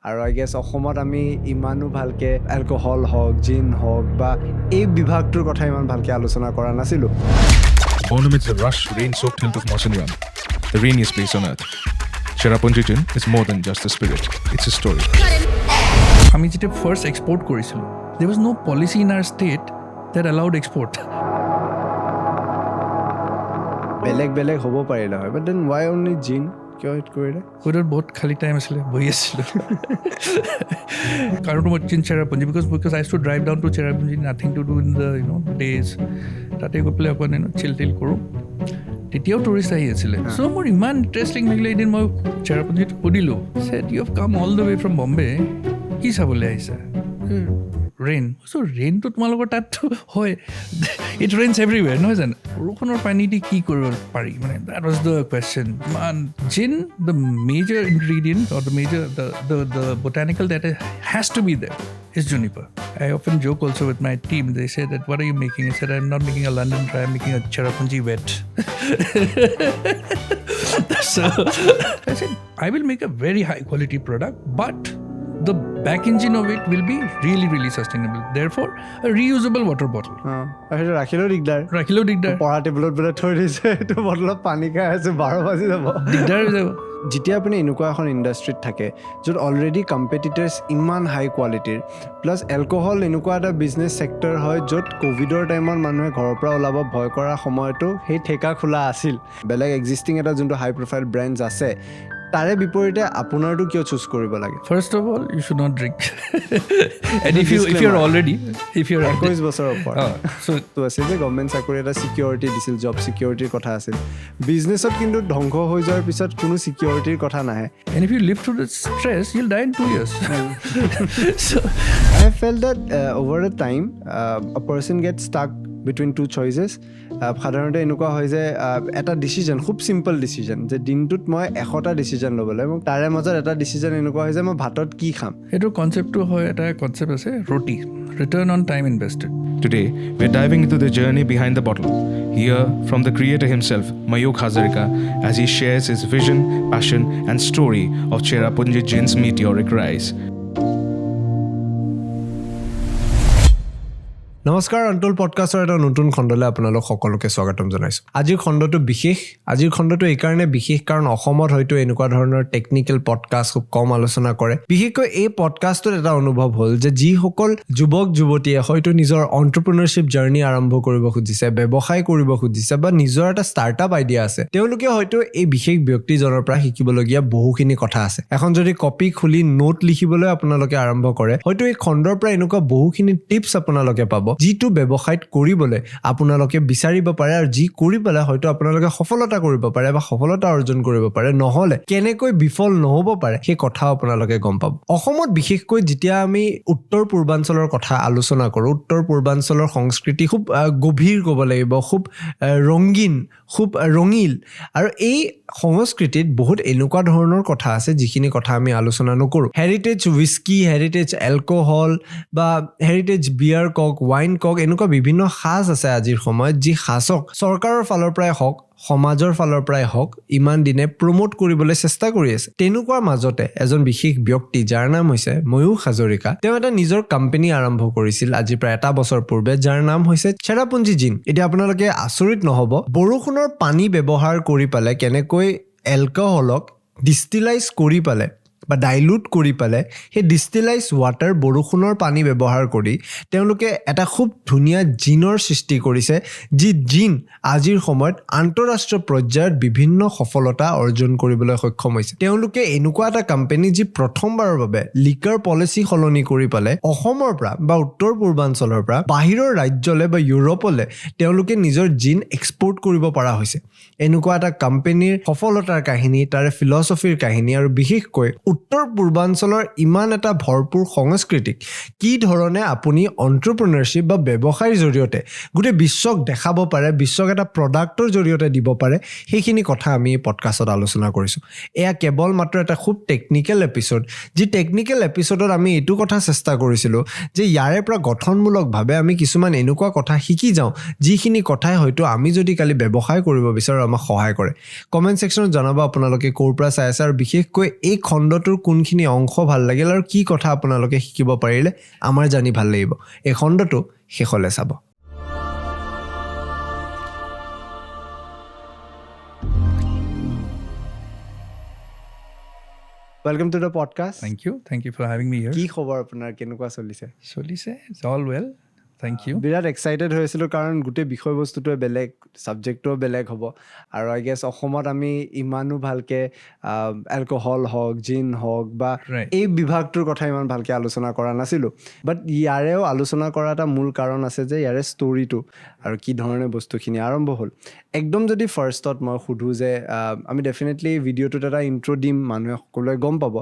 আৰু I guess অসমত আমি ইমানো ভালকে এলকহল হওক জিন হওক বা এই বিভাগটোৰ কথা ইমান ভালকে আলোচনা কৰা নাছিলোঁ Born amidst the rush, rain-soaked hilt of Mawsynram, the rainiest place on earth, Cherrapunji Gin is more than just a spirit, it's a story. আমি যেতিয়া ফার্স্ট এক্সপোর্ট করেছিলাম there was no policy in our state that allowed export. বেলেগ হ'ব পাৰিলে হয়, but then why only gin? কিয় hit কৰিলে? ওইটার বহুত খালি টাইম আছিলে বহি আছিল কাৰণ মই Cherrapunji because I used to drive down to Cherrapunji, nothing to do in the days. তাতে গৈ পেলাই অকণ চিল কৰোঁ তেতিয়াও টুৰিষ্ট আহি আছিলে চ' মোৰ ইমান ইণ্টাৰেষ্টিং লাগিলে এদিন মই Cherrapunjiত সুধিলোঁ said you have come all the way from Bombay কি চাবলৈ আহিছা ৰেইন চ' ৰেইনটো তোমালোকৰ তাততো হয় ইট ৰেইনছ এভৰিৱেৰ নহয় জানো বৰষুণৰ পানী দি কি কৰিব পাৰি মানে that was the question gin the major ingredient or the major the botanical that has to be there is juniper. I often joke also with my team. They say that, what are you making? I said, I'm not making a London dry, I'm making a Cherrapunji wet. So I said, I will make a very high quality product, but the back engine of it will be really, really sustainable. Therefore, a reusable water bottle. ৰাখিলেও দিগদাৰ পঢ়া টেবুলত বোলে থৈ দিছে এইটো বটলত পানী খাই আছে 12 বাজি যাব দিগদাৰ হৈ যাব যেতিয়া আপুনি এনেকুৱা এখন ইণ্ডাষ্ট্ৰীত থাকে য'ত অলৰেডি কম্পিটিটাৰ্ছ ইমান হাই কোৱালিটিৰ প্লাছ এলকহল এনেকুৱা এটা বিজনেছ ছেক্টৰ হয় য'ত ক'ভিডৰ টাইমত মানুহে ঘৰৰ পৰা ওলাব ভয় কৰাৰ সময়তো সেই ঠেকা খোলা আছিল বেলেগ এক্সিষ্টিং এটা যোনটো হাই প্ৰফাইল ব্ৰেণ্ডছ আছে তাৰে বিপৰীতে আপোনাৰটো কিয় চুজ কৰিব লাগে First of all, you should not drink. And if you're already 21 বছৰৰ ওপৰত তো আছে যে গভৰ্ণমেণ্ট চাকৰি এটা ছিকিউৰিটি দিছিল জব ছিকিউৰিটিৰ কথা আছিল বিজনেছত কিন্তু ধ্বংস হৈ যোৱাৰ পিছত কোনো ছিকিউৰিটিৰ কথা নাহে and if you live through the stress, you'll die in 2 years. So I felt that over a time a person gets stuck between two choices সাধাৰণতে এনেকুৱা হয় যে এটা ডিচিজন খুব চিম্পল ডিচিজন যে দিনটোত মই 100টা ডিচিজন ল'ব লাগে এবং তাৰে মাজত এটা ডিচিজন এনেকুৱা হয় যে মই ভাতত কি খাম এইটো কনচেপ্টটো হয় এটা কনচেপ্ট আছে ROTI return on time invested Today, we're diving into the journey behind the bottle. Hear from the creator himself, Mayukh Hazarika, as he shares his vision, passion, and story of Cherrapunji Gin's meteoric rise. নমস্কাৰ অন্তোল্ড পডকাষ্টৰ এটা নতুন খণ্ডলৈ আপোনালোক সকলোকে স্বাগতম জনাইছোঁ আজিৰ খণ্ডটো এই কাৰণে বিশেষ কাৰণ অসমত হয়তো এনেকুৱা ধৰণৰ টেকনিকেল পডকাষ্ট খুব কম আলোচনা কৰে বিশেষকৈ এই পডকাষ্টত এটা অনুভৱ হ'ল যে যিসকল যুৱক যুৱতীয়ে হয়তো নিজৰ এণ্টাৰপ্ৰেনাৰশ্বিপ জাৰ্নি আৰম্ভ কৰিব খুজিছে ব্যৱসায় কৰিব খুজিছে বা নিজৰ এটা ষ্টাৰ্টআপ আইডিয়া আছে তেওঁলোকে হয়তো এই বিশেষ ব্যক্তিজনৰ পৰা শিকিবলগীয়া বহুখিনি কথা আছে এখন যদি কপি খুলি নোট লিখিবলৈ আপোনালোকে আৰম্ভ কৰে হয়তো এই খণ্ডৰ পৰা এনেকুৱা বহুখিনি টিপছ আপোনালোকে পাব যিটো ব্যৱসায়ত কৰিবলৈ আপোনালোকে বিচাৰিব পাৰে আৰু যি কৰি পেলাই হয়তো আপোনালোকে সফলতা কৰিব পাৰে বা সফলতা অৰ্জন কৰিব পাৰে নহলে কেনেকৈ বিফল নহব পাৰে সেই কথা আপোনালোকে গম পাব অসমত বিশেষকৈ যেতিয়া আমি উত্তৰ পূৰ্বাঞ্চলৰ কথা আলোচনা কৰোঁ উত্তৰ পূৰ্বাঞ্চলৰ সংস্কৃতি খুব গভীৰ ক'ব লাগিব খুব ৰঙীন খুব ৰঙিল আৰু এই সংস্কৃতিত বহুত এনেকুৱা ধৰণৰ কথা আছে যিখিনি কথা আমি আলোচনা নকৰোঁ হেৰিটেজ হুইস্কি হেৰিটেজ এলকহল বা হেৰিটেজ বিয়াৰ কক ওয়াইন কক এনেকুৱা বিভিন্ন সাজ আছে আজিৰ সময়ত যি সাজক চৰকাৰৰ ফালৰ পৰাই হওক সমাজৰ ফালৰ পৰাই হওক ইমান দিনে প্ৰমোট কৰিবলৈ চেষ্টা কৰি আছে তেনেকুৱা মাজতে এজন বিশেষ ব্যক্তি যাৰ নাম হৈছে ময়ূখ হাজৰিকা তেওঁ এটা নিজৰ কোম্পানী আৰম্ভ কৰিছিল আজি প্ৰায় এটা বছৰ পূৰ্বে যাৰ নাম হৈছে চেৰাপুঞ্জি জিন এতিয়া আপোনালোকে আচৰিত নহব বৰষুণৰ পানী ব্যৱহাৰ কৰি পালে কেনেকৈ এলকহলক ডিষ্টিলাইজ কৰি পালে বা ডাইলুট কৰি পালে সেই ডিষ্টিলাইজ ৱাটাৰ বৰষুণৰ পানী ব্যৱহাৰ কৰি তেওঁলোকে এটা খুব ধুনীয়া জিনৰ সৃষ্টি কৰিছে যি জিন আজিৰ সময়ত আন্তঃৰাষ্ট্ৰীয় পৰ্যায়ত বিভিন্ন সফলতা অৰ্জন কৰিবলৈ সক্ষম হৈছে তেওঁলোকে এনেকুৱা এটা কোম্পানী যি প্ৰথমবাৰৰ বাবে লিকাৰ পলিচি সলনি কৰি পালে অসমৰ পৰা বা উত্তৰ পূৰ্বাঞ্চলৰ পৰা বাহিৰৰ ৰাজ্যলৈ বা ইউৰোপলৈ তেওঁলোকে নিজৰ জিন এক্সপোৰ্ট কৰিব পৰা হৈছে এনেকুৱা এটা কোম্পানীৰ সফলতাৰ কাহিনী তাৰে ফিলছফিৰ কাহিনী আৰু বিশেষকৈ উত্তৰ পূৰ্বাঞ্চলৰ ইমান এটা ভৰপূৰ সংস্কৃতিক কি ধৰণে আপুনি এণ্টাৰপ্ৰেনাৰশ্বিপ বা ব্যৱসায়ৰ জৰিয়তে গোটেই বিশ্বক দেখাব পাৰে বিশ্বক এটা প্ৰডাক্টৰ জৰিয়তে দিব পাৰে সেইখিনি কথা আমি পডকাষ্টত আলোচনা কৰিছোঁ এয়া কেৱল মাত্ৰ এটা খুব টেকনিকেল এপিছড যি টেকনিকেল এপিছডত আমি এইটো কথা চেষ্টা কৰিছিলোঁ যে ইয়াৰে পৰা গঠনমূলকভাৱে আমি কিছুমান এনেকুৱা কথা শিকি যাওঁ যিখিনি কথাই হয়তো আমি যদি কালি ব্যৱসায় কৰিব বিচাৰোঁ আমাক সহায় কৰে কমেণ্ট ছেকশ্যনত জনাব আপোনালোকে ক'ৰ পৰা চাই আছে আৰু বিশেষকৈ এই খণ্ডটো খণ্ডটোৰ কোনখিনি অংশ ভাল লাগিল আৰু কি কথা আপোনালোকে শিকিব পাৰিলে আমাৰ জানি ভাল লাগিব এই খণ্ডটো শেষলৈ চাব Welcome to the podcast. Thank you. Thank you for having me here. কি খবৰ আপোনাৰ কেনেকুৱা চলিছে Solise, it's all well. Thank you. বিৰাট এক্সাইটেড হৈছিলোঁ কাৰণ গোটেই বিষয়বস্তুটোৱে বেলেগ ছাবজেক্টটোও বেলেগ হ'ব আৰু আই গেছ অসমত আমি ইমানো ভালকৈ এলকহল হওক জিন হওক বা Right. এই বিভাগটোৰ কথা ইমান ভালকৈ আলোচনা কৰা নাছিলোঁ বাট ইয়াৰেও আলোচনা কৰা এটা মূল কাৰণ আছে যে ইয়াৰে ষ্টৰিটো আৰু কি ধৰণে বস্তুখিনি আৰম্ভ হ'ল একদম যদি ফাৰ্ষ্টত মই সোধোঁ যে আমি ডেফিনেটলি ভিডিঅ'টোত এটা ইণ্ট্ৰ' দিম মানুহে সকলোৱে গম পাব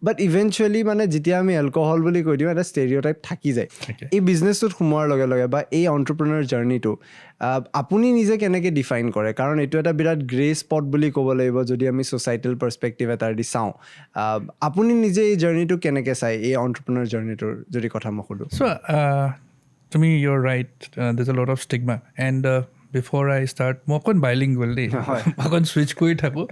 বাট ইভেঞ্চুৱেলি মানে যেতিয়া আমি এলকহল বুলি কৈ দিওঁ এটা ষ্টেৰিঅ'টাইপ থাকি যায় Okay. এই বিজনেছটোত সোমোৱাৰ লগে লগে বা এই এণ্টাৰপ্ৰেনাৰ জাৰ্ণিটো আপুনি নিজে কেনেকৈ ডিফাইন কৰে কাৰণ এইটো এটা বিৰাট গ্ৰে স্পট বুলি ক'ব লাগিব যদি আমি ছ'চাইটেল পাৰ্চপেক্টিভ এটা দি চাওঁ আপুনি নিজে এই জাৰ্ণিটো কেনেকৈ চায় এই এণ্টাৰপ্ৰেনাৰ জাৰ্ণিটোৰ যদি কথা মই সোধোঁ So, to me, you're right. There's a lot of stigma. And before I start, মই অকণ bilingual দেই অকণ switch কৰি থাকোঁ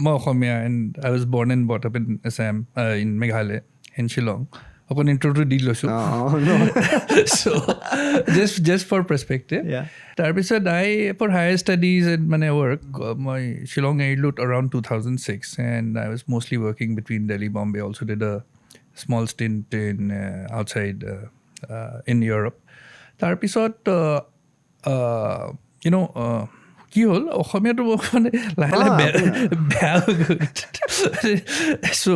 মই Asamiya and I was born and brought up in Assam, in Meghalaya, in Shillong. অকণ ইণ্ট্ৰ'টো দি লৈছোঁ so just for perspective তাৰপিছত for higher studies and মানে work মই Shillong এৰিলোঁ around 2006 and I was mostly working between Delhi, Bombay, also did a small stint in outside in Europe তাৰপিছত কি হ'ল অসমীয়াটো মানে লাহে লাহে বেয়া হৈ গ'ল so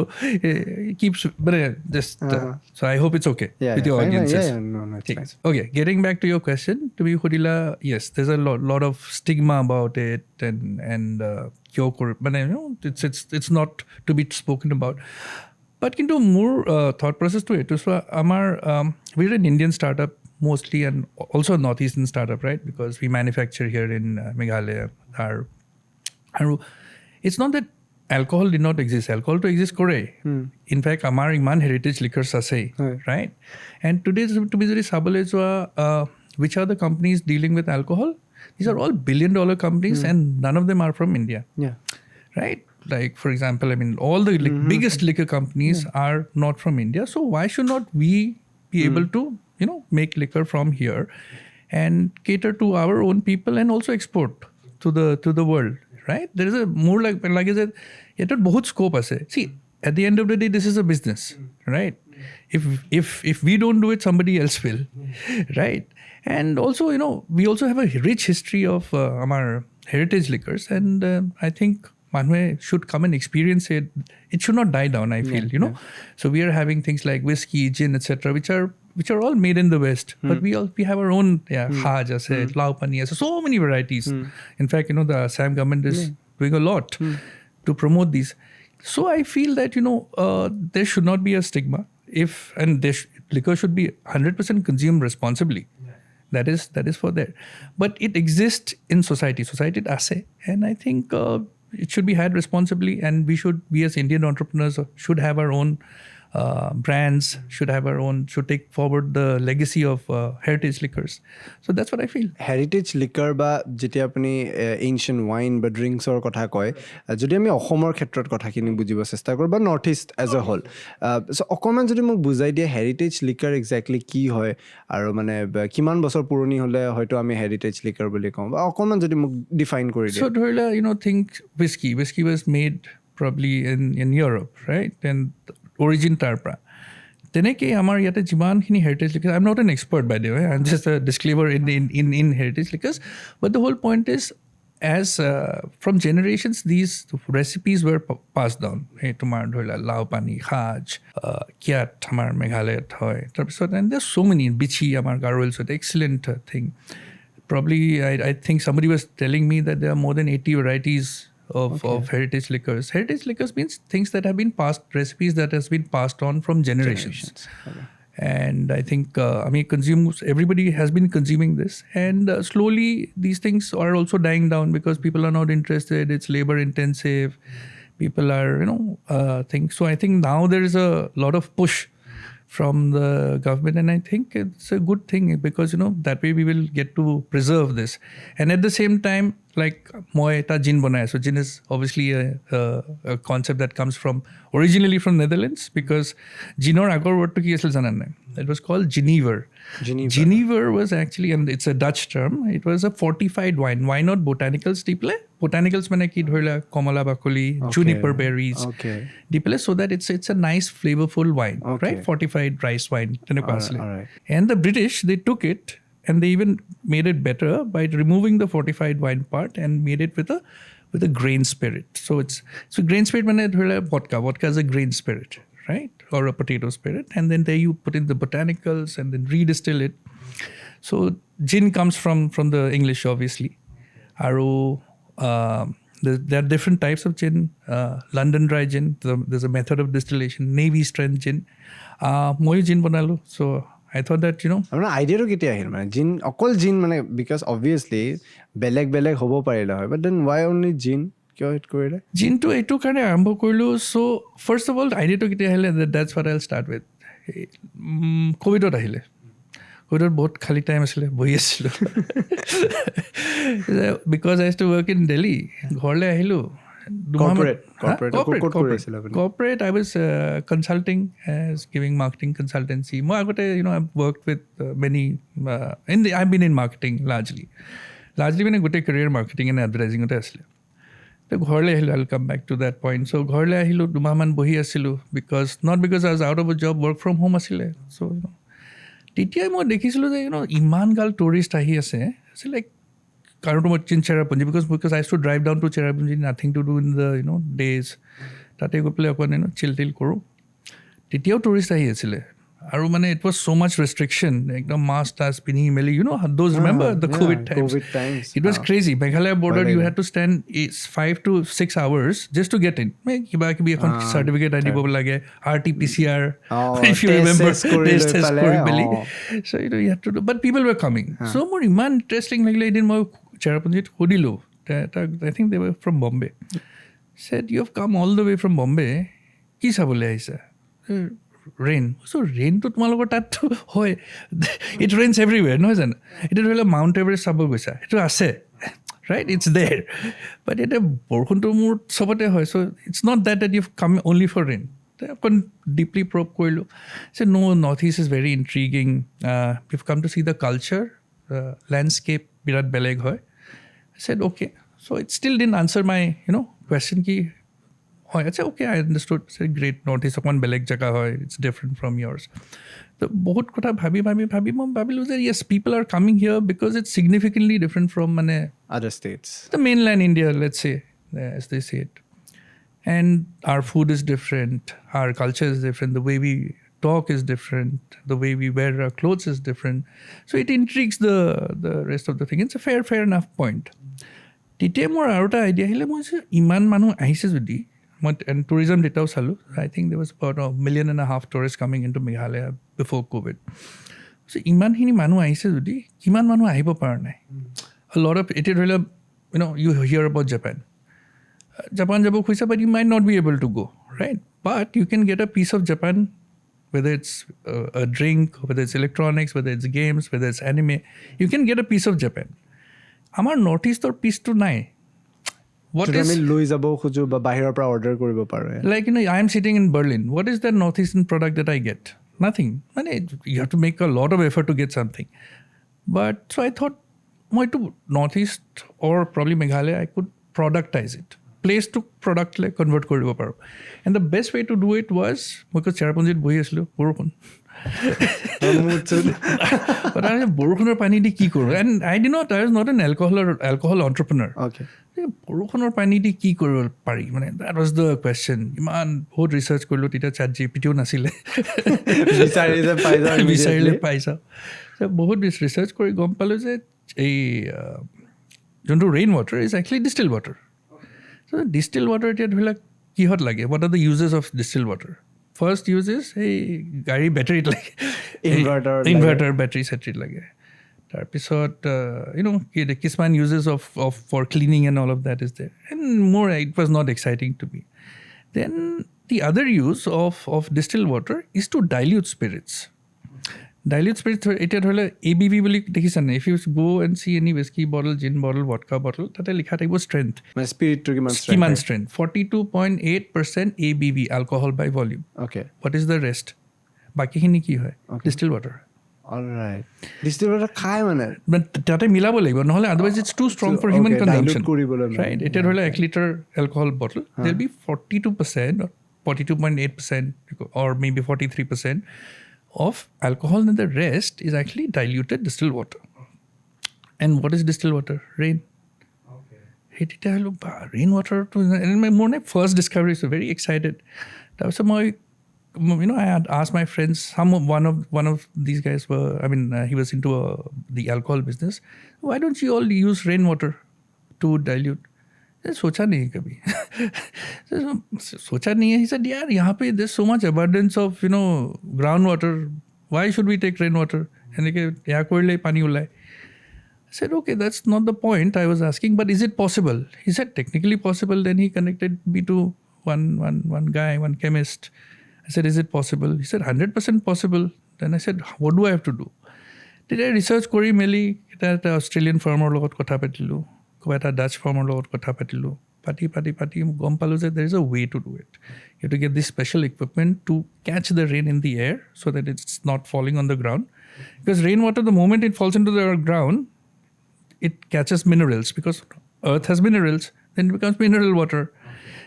keeps but just so I hope it's okay with your audiences. Okay, getting back to your question, to be khudila, yes, there's a lot of stigma about it and but it's not to be spoken about. But kintu more thought process to it. So we're an Indian startup mostly and also a northeastern startup, right? Because we manufacture here in Meghalaya. It's not that alcohol did not exist. Alcohol to exist kore. In fact, amar iman heritage liquors ase, right? And today to be very sabale which are the companies dealing with alcohol? These are all billion-dollar companies and none of them are from India. Yeah. Right? Like, for example, I mean, all the biggest liquor companies are not from India. So why should not we be able to, make liquor from here and cater to our own people and also export to the world, right? There is a more like I said, it has बहुत scope ase. See, at the end of the day, this is a business, right? If we don't do it, somebody else will, right? And also, we also have a rich history of our heritage liquors, and I think Manwe should come and experience it. It should not die down, I feel, So we are having things like whiskey, gin, etc., which are all made in the West. But we have our own Haj, Lao Pani, so many varieties. In fact, the Assam government is doing a lot to promote these. So I feel that, there should not be a stigma. Liquor should be 100% consumed responsibly. That is for there. But it exists in society. Society ase. And I think it should be had responsibly, and we as Indian entrepreneurs should have our own brands, should take forward the legacy of heritage liquors. So that's what I feel. Heritage liquor বা যেতিয়া আপুনি ancient wine বা drinksৰ কথা কয় যদি আমি অসমৰ ক্ষেত্ৰত কথাখিনি বুজিব চেষ্টা কৰোঁ বা north east as a whole so' অকণমান যদি মোক বুজাই দিয়ে হেৰিটেজ লিকাৰ এক্সেক্টলি কি হয় আৰু মানে কিমান বছৰ পুৰণি হ'লে হয়তো আমি হেৰিটেজ লিকাৰ বুলি কওঁ বা অকণমান যদি মোক ডিফাইন কৰি দিয়ে So ধৰিলে think whiskey was made probably in Europe, right? And origin তাৰ পৰা তেনেকৈ আমাৰ ইয়াতে যিমানখিনি heritage লিকাৰ্ছ I'm not an expert by the way, I'm just a disclaimer in heritage liquors, but the whole point is as from generations these recipes were passed down. তোমাৰ ধৰিলা লাও পানী খাজ কিয়াত আমাৰ মেঘালয়ত হয় তাৰপিছত and there's so many bichi আমাৰ গাৰোৱেল so excellent thing. Probably I think somebody was telling me that there are more than 80 varieties of heritage liquors. Heritage liquors means things that have been passed, recipes that has been passed on from generations. Okay. And I think everybody has been consuming this, and slowly these things are also dying down because people are not interested. It's labor intensive. People are so I think now there is a lot of push from the government, and I think it's a good thing because that way we will get to preserve this, and at the same time like moi eta gin banai asu. Gin is obviously a concept that comes from originally from Netherlands, because ginor agor word to ki asil janan nai. It was called juniper. Juniper was actually, and it's a Dutch term, it was a fortified wine. Why not botanicals diple? Botanicals mane ki dhorila komala bakoli, juniper berries diple, so that it's a nice flavorful wine, right? Fortified rice wine. And the British, they took it and they even made it better by removing the fortified wine part and made it with a grain spirit. So grain spirit mane dhorila vodka. Vodka is a grain spirit, right? Or a potato spirit. And then there you put in the botanicals and then redistill it. So gin comes from the English, obviously. There are different types of gin. London dry gin, there's a method of distillation. Navy strength gin. Moi gin banalu. So I thought that, আপোনাৰ আইডিয়াটো কেতিয়া আহিল মানে জিন অকল জিন মানে because obviously বেলেগ বেলেগ হ'ব পাৰিলে হয় বাট দেন ৱাই অনলি জিন কিয় হিট কৰিলে জিনটো এইটো কাৰণে আৰম্ভ কৰিলোঁ চ' ফাৰ্ষ্ট অফ অল আইডিয়াটো কেতিয়া আহিলে that's what I will start with ক'ভিডত আহিলে ক'ভিডত বহুত খালী টাইম আছিলে বহি আছিলোঁ because I use to work in Delhi ঘৰলৈ আহিলোঁ Corporate, I was consulting, as giving marketing consultancy. More agote, I've worked with many. I've been in marketing largely. Been a good career marketing and advertising. So I'll come back to that point. So ghorle ahilu dumaman bohi asilu not because I was out of a job, work from home asile. So TTI mo dekhisilu je iman gal tourist ahi ase. So like in Cherrapunji, because I used to drive down to Cherrapunji, nothing to do in the days. Tate go play chill koro. Titiao tourist ahi asile. Aru mane it was so much restriction. Ekdam mask tas pini meli. Those remember the COVID times. It was crazy. Meghalaya border, you had to stand 5 to 6 hours just to get in. Kiba certificate ID bob lage. RT-PCR. If you remember, test kori beli. So you had to do. But people were coming. So more iman interesting like I did my Cherrapunji hodilo. I think they were from Bombay. Said you have come all the way from Bombay. Ki sabole aisa? Rain. So rain to tumaloko tatto hoy. It rains everywhere, no isn't it? It is a Mount Everest sabo goisa. It ase. Right? It's there. But it a borkhun to mur sobote hoy. So it's not that you've come only for rain. I deeply probe koilo. Said no, Northeast is very intriguing. We've come to see the culture, landscape birat beleg hoy. I said okay. So it still didn't answer my, question ki I said, okay, I understood. I said, great, Northeast one beleg jaga hoy. It's different from yours. The bahut kotha bhabi yes, people are coming here because it's significantly different from other states. The mainland India, let's say, as they say it. And our food is different. Our culture is different. The way we talk is different. The way we wear our clothes is different. So it intrigues the rest of the thing. It's a fair enough point. Tite more arota idea hile moi iman manu ahise jodi and tourism data salu. I think there was about 1.5 million tourists coming into Meghalaya before COVID. So iman hini manu ahise jodi kiman manu ahibo par nai. A lot of it really, you hear about Japan jabo khuisa, but you might not be able to go, right? But you can get a piece of Japan, whether it's a drink, whether it's electronics, whether it's games, whether it's anime. You can get a piece of Japan. Amar Northeast or piece to nai. What is like I am sitting in Berlin. What is the Northeastern product that I get? Nothing. You have to make a lot of effort to get something. But so I thought, to Northeast or probably Meghalaya, I could productize it. Place to product like convert koribo paro. And the best way to do it was because Cherrapunji bohi asilo borokhun. But I have borokhuner pani di ki koru. And I was not an alcohol entrepreneur. Okay. Borokhuner pani di ki koru pari. That was the question. Iman bahut research korlo tita chat GPT o nasile. Bisarile paisa. So bahut research kori gom palo je ei jonto rainwater is actually distilled water. So distilled water kihot lage. What are the uses of distilled water? First use is gari battery like inverter battery setri lage. Tarpisot kisman uses of for cleaning and all of that is there. And more it was not exciting to me. Then the other use of distilled water is to dilute spirits. Dilute spirits, এতিয়া ধৰি লওক ABV বুলি দেখিছা নাই? If you go and see any whiskey bottle, gin bottle, vodka bottle, তাতে লিখা থাকিব strength. মানে স্পিৰিটটো কিমান কিমান strength? 42.8% ABV, alcohol by volume. Okay. What is the rest? বাকীখিনি কি হয়? Distilled water. Alright distilled water খাই মানে But তাতে মিলাব লাগিব, নহ'লে otherwise it's too strong for human Okay, consumption. dilute কৰিবলৈ মানে। Right? এতিয়া ধৰি লওক 1 liter alcohol bottle, there'll be 42% or 42.8% or maybe 43% of alcohol, and the rest is actually diluted distilled water. And what is distilled water? Rain. Hey, তেতিয়া হ'লো rain water to, and my more like first discovery, so very excited. তাৰপিছত মই I had asked my friends, one of these guys were, he was into the alcohol business. Why don't you all use rainwater to dilute? सोचा नहीं कभी सोचा नहीं है. He said, यार यहाँ पे there's so much abundance of groundwater. Why should we take rainwater? And यहाँ कोई ले पानी उलाए. I said, okay, that's not the point I was asking, but is it possible? He said, technically possible. Then he connected me to one guy, one chemist. I said, is it possible? He said, 100% possible. Then I said, what do I have to do? Did I research কৰি মেলি এটা Australian ফাৰ্মৰ লগত কথা পাতিলোঁ, ক'ৰবাত এটা Dutch ফাৰ্মৰ লগত কথা পাতিলোঁ, পাতি গম পালোঁ যে there is a way to do it. You have to get this special equipment to catch the rain in the air so that it's not falling on the ground. Because rainwater, the moment it falls into the ground, it catches minerals, because earth has minerals, then it becomes mineral water.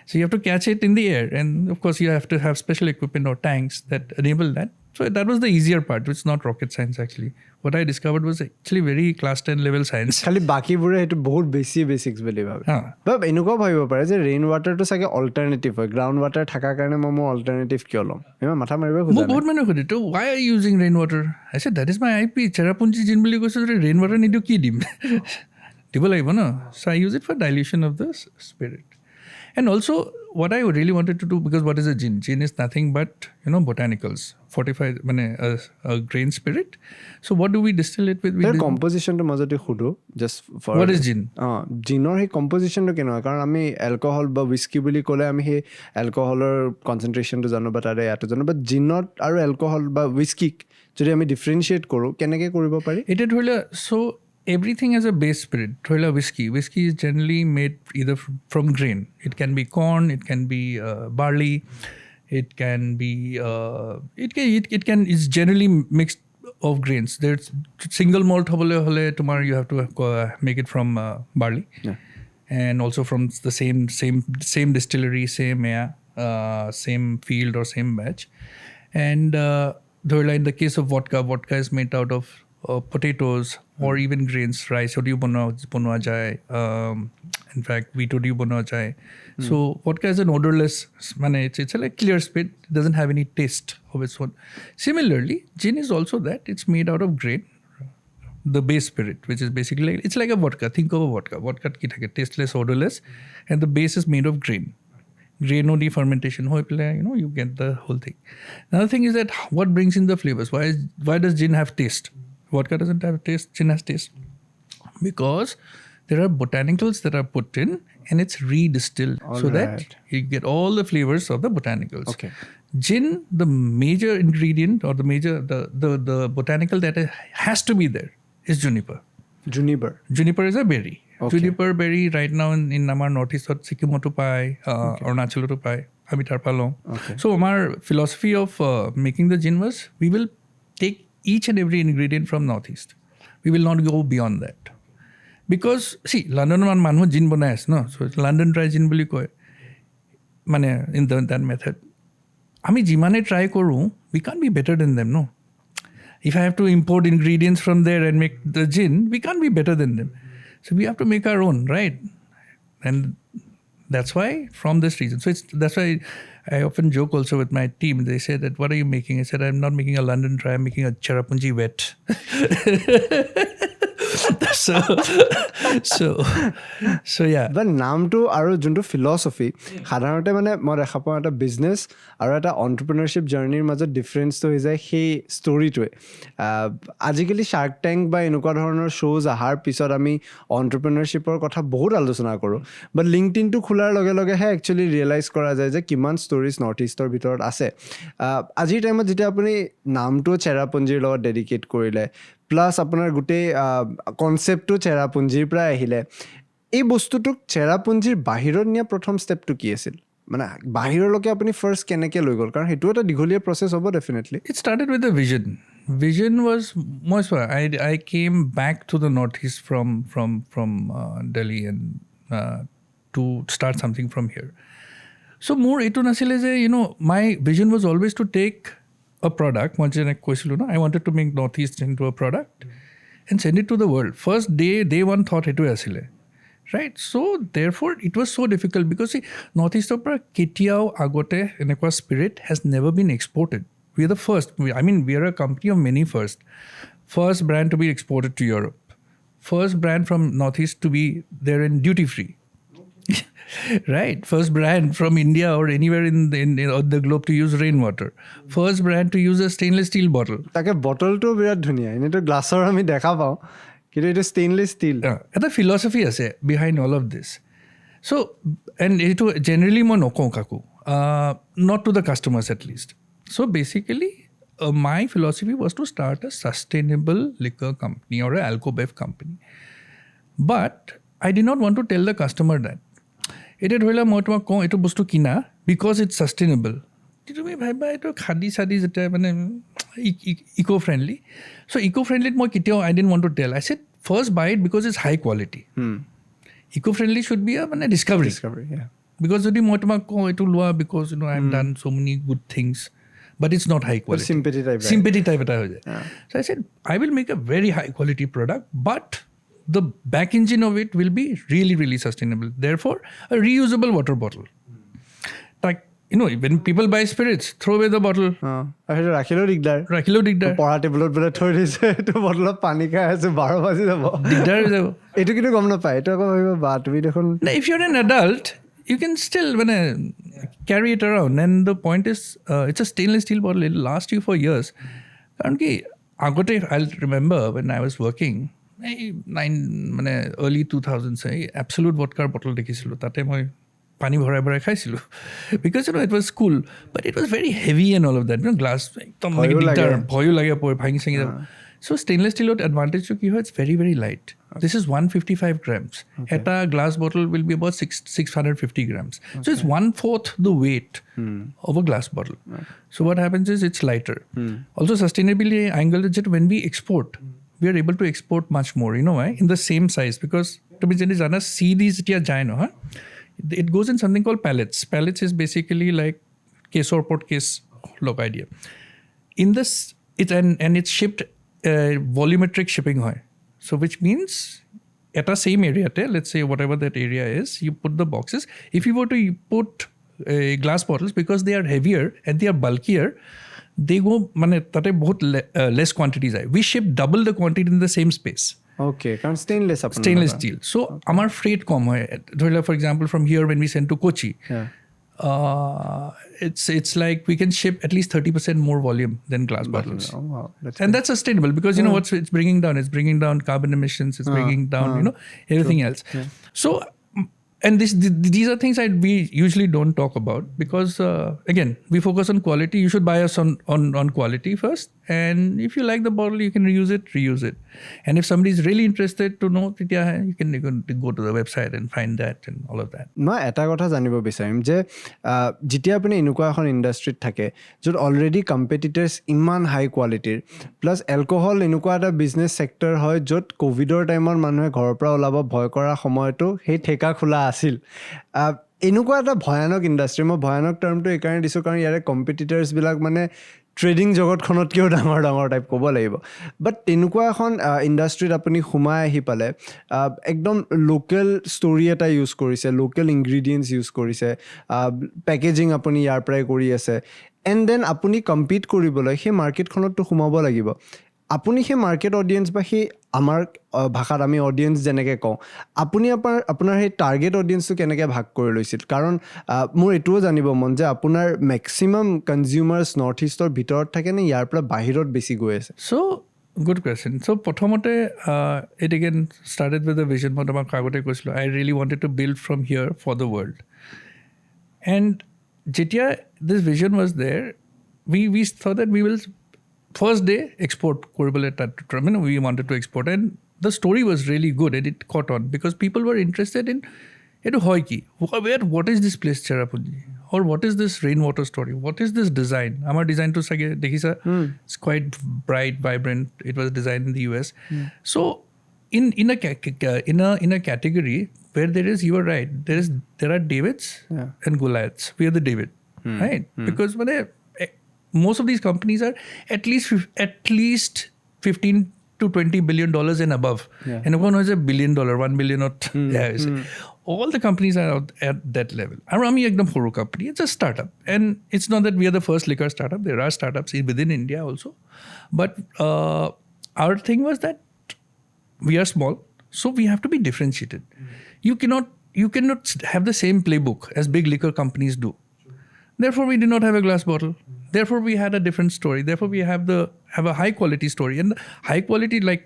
So you have to catch it in the air, and of course you have to have special equipment or tanks that enable that. So that was the easier part, which is not rocket science actually. What I discovered was actually very class 10 level science. খালি বাকীবোৰে সেইটো বহুত বেছি basics বুলি ভাবে বা এনেকুৱাও ভাবিব পাৰে যে ৰেইন ৱাটাৰটো চাগে অল্টাৰনেটিভ হয়, গ্ৰাউণ্ড ৱাটাৰ থকাৰ কাৰণে মই মোৰ অল্টাৰনেটিভ কিয় ল'ম, ইমান মাথা মাৰিব খোজা মোক বহুত মানুহে সুধে, why are you using rainwater? I said, that is my IP. Cherrapunji gin বুলি কৈছোঁ যে rainwater নিদিওঁ কি দিম? দিব লাগিব ন. So I use it for dilution of the spirit. And also, what I really wanted to do, because what is a gin? Gin is nothing but, botanicals, fortified, a grain spirit. So what do we distill it with? তাৰ কম্পজিশ্যনটো মই যদি সুধো just for What is gin? জিনৰ সেই কম্পজিশ্যনটো কেনেকুৱা? কাৰণ আমি alcohol বা উইস্কি বুলি ক'লে আমি সেই এলকহলৰ কনচেনট্ৰেশ্যনটো জানো বা তাৰে ইয়াতো জানো, বাট জিনত আৰু এলকহল বা উইস্কিক যদি আমি ডিফাৰেঞ্চিয়েট কৰোঁ কেনেকৈ কৰিব পাৰি? এতিয়া ধৰি লোৱা, so everything has a base spirit. ধৰি লোৱা whiskey. Whiskey is generally made either from grain. It can be corn, it can be barley, it can be it's generally mixed of grains. There's single malt hobole hole tomorrow you have to make it from barley. Yeah. And also from the same distillery, same field or same batch. And in the case of vodka is made out of potatoes or even grains, rice odiyo banwa jai, in fact wheat odiyo banwa jai. So vodka is an odorless, it's like clear spirit, it doesn't have any taste of its own. Similarly, gin is also that, it's made out of grain, the base spirit, which is basically it's like a vodka. Think of a vodka ki thake tasteless, odorless, and the base is made of grain fermentation hoy pele, you get the whole thing. Another thing is that what brings in the flavors? Why does gin have taste? Vodka doesn't have taste, gin has taste. Because there are botanicals that are put in and it's redistilled that you get all the flavors of the botanicals. Okay. Gin, the major ingredient or the botanical that has to be there is juniper. Juniper is a berry. Okay. Juniper berry right now in our northeast Sikimoto pai, Arunachal to pai, ami tar pa lou. So our philosophy of making the gin was we will take each and every ingredient from northeast. We will not go beyond that. Because see, London manhu gin banai ase no, so London dry gin boli koy, in that method. Ami jimane try koru, we can't be better than them, no. If I have to import ingredients from there and make the gin, we can't be better than them. So we have to make our own, right? And that's why, from this reason. So that's why I often joke also with my team. They say that, what are you making? I said, I'm not making a London dry, I'm making a Cherrapunji wet. so yeah. But নামটো আৰু যোনটো philosophy সাধাৰণতে মানে মই দেখা পাওঁ এটা business আৰু এটা এণ্টাৰপ্ৰিনাৰশ্বিপ জাৰ্নিৰ মাজত ডিফাৰেঞ্চটো হৈ যায় সেই ষ্টৰিটোৱে আজিকালি শ্বাৰ্ক টেংক বা এনেকুৱা ধৰণৰ শ্ব'জ অহাৰ পিছত আমি এণ্টাৰপ্ৰিনাৰশ্বিপৰ কথা বহুত আলোচনা কৰোঁ বাট লিংকডিনটো খোলাৰ লগে লগেহে একচুৱেলি ৰিয়েলাইজ কৰা যায় যে কিমান ষ্টৰিজ নৰ্থ ইষ্টৰ ভিতৰত আছে আজিৰ টাইমত যেতিয়া আপুনি নামটো চেৰাপুঞ্জীৰ লগত ডেডিকেট কৰিলে প্লাছ আপোনাৰ গোটেই কনচেপ্টটো চেৰাপুঞ্জীৰ পৰাই আহিলে এই বস্তুটোক চেৰাপুঞ্জীৰ বাহিৰত নিয়া প্ৰথম ষ্টেপটো কি আছিল মানে বাহিৰলৈকে আপুনি ফাৰ্ষ্ট কেনেকৈ লৈ গ'ল কাৰণ সেইটো এটা দীঘলীয়া প্ৰচেছ হ'ব definitely It started with a vision. Vision was most. I came back to the northeast from Delhi and to start something from here. So more etu nasile je my vision was always to take a product. I wanted to make northeast into a product and send it to the world. First day one thought etu asile. Right? So therefore it was so difficult because see northeast opera ketiao agote enekwa spirit has never been exported. We are the first. We are a company of many first. First brand to be exported to Europe. First brand from northeast to be there in duty free. Right? First brand from India or anywhere in the globe to use rainwater. First brand to use a stainless steel bottle. তাকে বটলটো বিৰাট ধুনীয়া এনেইতো গ্লাছৰ আমি দেখা পাওঁ কিন্তু এইটো ষ্টেইনলেছ ষ্টিল এটা ফিলচফি আছে behind all of this so' and এইটো জেনেৰেলি মই নকওঁ কাকো not to the customers at least so' basically my philosophy was to start a sustainable liquor company or an alcobev company. But I did not want to tell the customer that. It dhorila moi tomak kau etu bostu kina because it's sustainable. তুমি ভাবিবা এইটো খাদি চাদি যেতিয়া মানে eco friendly so' eco ফ্ৰেণ্ডলিত মই কেতিয়াও I don't want to tell I said first buy it because it's high quality eco friendly should be a মানে ডিছকাভাৰী বিকজ যদি মই তোমাক কওঁ এইটো লোৱা বিকজ আই এম ডান চ' many good things but it's not high quality. Sympathy type eta hoye. So I said, I will make a very high quality product, but the back engine of it will be really, really sustainable. Therefore, a reusable water bottle. Like, when people buy spirits, throw away the bottle. ৰাখিলেও দিগদাৰ পঢ়া টেবুলত বোলে থৈ দিছে এইটো বটলত পানী খাই আছে 12 বাজি যাব দিগদাৰ হৈ যাব এইটো কিন্তু গম নাপায় এইটো আকৌ ভাবিব বা তুমি দেখোন if you're an adult, you can still carry it around. And the point is, it's a stainless steel bottle. It will last you for years. I'll remember when I was working, early 2000s, absolute vodka bottle dekhisilu. Tate moi pani bharai khaisilu. Because, it was cool. But it was very heavy and all of that. Glass, bhoyo lage bhangi sangi. So stainless steel advantage to it's very, very light. This is 155 grams. At a glass bottle will be about 650 grams. So it's 1/4 the weight of a glass bottle. So what happens is it's lighter. Also sustainability angle is that when we export, we are able to export much more. You know why? In the same size. Because to be honest, CDs it goes in something called palates. Palates is basically like case or port case log idea. In this, it's shipped volumetric shipping hoy. So which means at a same area, let's say whatever that area is, you put the boxes. If you were to put glass bottles, because they are heavier and they are bulkier, they go tate bahut less quantities. We ship double the quantity in the same space. Okay, কাৰণ stainless steel. So our freight kom hoy. For example, from here when we send to Kochi, it's like we can ship at least 30% more volume than glass bottles. Oh, wow. That's sustainable because what it's bringing down? It's bringing down carbon emissions. It's bringing down everything else. Yeah. So and these are things we usually don't talk about because again we focus on quality. You should buy us on quality first, and if you like the bottle, you can reuse it. And if somebody is really interested to know, you can go to the website and find that and all of that. মই এটা কথা জানিব বিচাৰিম যে যেতিয়া আপুনি এনেকুৱা এখন ইণ্ডাষ্ট্ৰীত থাকে য'ত অলৰেডি কম্পিটিটাৰ্ছ ইমান হাই কোৱালিটিৰ প্লাছ এলকহল এনেকুৱা এটা বিজনেছ ছেক্টৰ হয় য'ত ক'ভিডৰ টাইমত মানুহে ঘৰৰ পৰা ওলাব ভয় কৰা সময়তো সেই ঠেকা খোলা আছিল এনেকুৱা এটা ভয়ানক ইণ্ডাষ্ট্ৰী মই ভয়ানক টাৰ্মটো এইকাৰণে দিছোঁ কাৰণ ইয়াৰে কম্পিটিটাৰ্ছবিলাক ট্ৰেডিং জগতখনতকৈও ডাঙৰ টাইপ ক'ব লাগিব বাট তেনেকুৱা এখন ইণ্ডাষ্ট্ৰীত আপুনি সোমাই আহি পালে একদম লোকেল ষ্টৰি এটা ইউজ কৰিছে লোকেল ইনগ্ৰিডিয়েণ্টছ ইউজ কৰিছে পেকেজিং আপুনি ইয়াৰ পৰাই কৰি আছে এণ্ড দেন আপুনি কম্পিট কৰিবলৈ সেই মাৰ্কেটখনততো সোমাব লাগিব আপুনি সেই মাৰ্কেট অডিয়েঞ্চ বা সেই আমাৰ ভাষাত আমি অডিয়েঞ্চ যেনেকৈ কওঁ আপুনি আপোনাৰ সেই টাৰ্গেট অডিয়েঞ্চটো কেনেকৈ ভাগ কৰি লৈছিল কাৰণ মোৰ এইটোও জানিব মন যে আপোনাৰ মেক্সিমাম কনজিউমাৰ্ছ নৰ্থ ইষ্টৰ ভিতৰত থাকে নে ইয়াৰ পৰা বাহিৰত বেছি গৈ আছে Good question. So, প্ৰথমতে it again started with a vision. মই তোমাক আগতে কৈছিলোঁ I really wanted to build from here for the world. And যেতিয়া this vision was there, we thought that we will first day export কৰিবলৈ we wanted to export and the story was really good and it caught on because people were interested in এইটো হয় কি what is this place Cherrapunji or what is this rainwater story what is this design আমাৰ ডিজাইনটো চাগে দেখিছা it's quite bright vibrant it was designed in the US so in a category where you are right there are Davids and Goliaths we are the David right because most of these companies are at least 15 to $20 billion and above and one was $1 billion $1 billion not all the companies are out at that level Arami ekdam horu company it's a startup and it's not that we are the first liquor startup there are startups within India also but our thing was that we are small so we have to be differentiated you cannot have the same playbook as big liquor companies do therefore we did not have a glass bottle therefore we had a different story therefore we have a high quality story and high quality like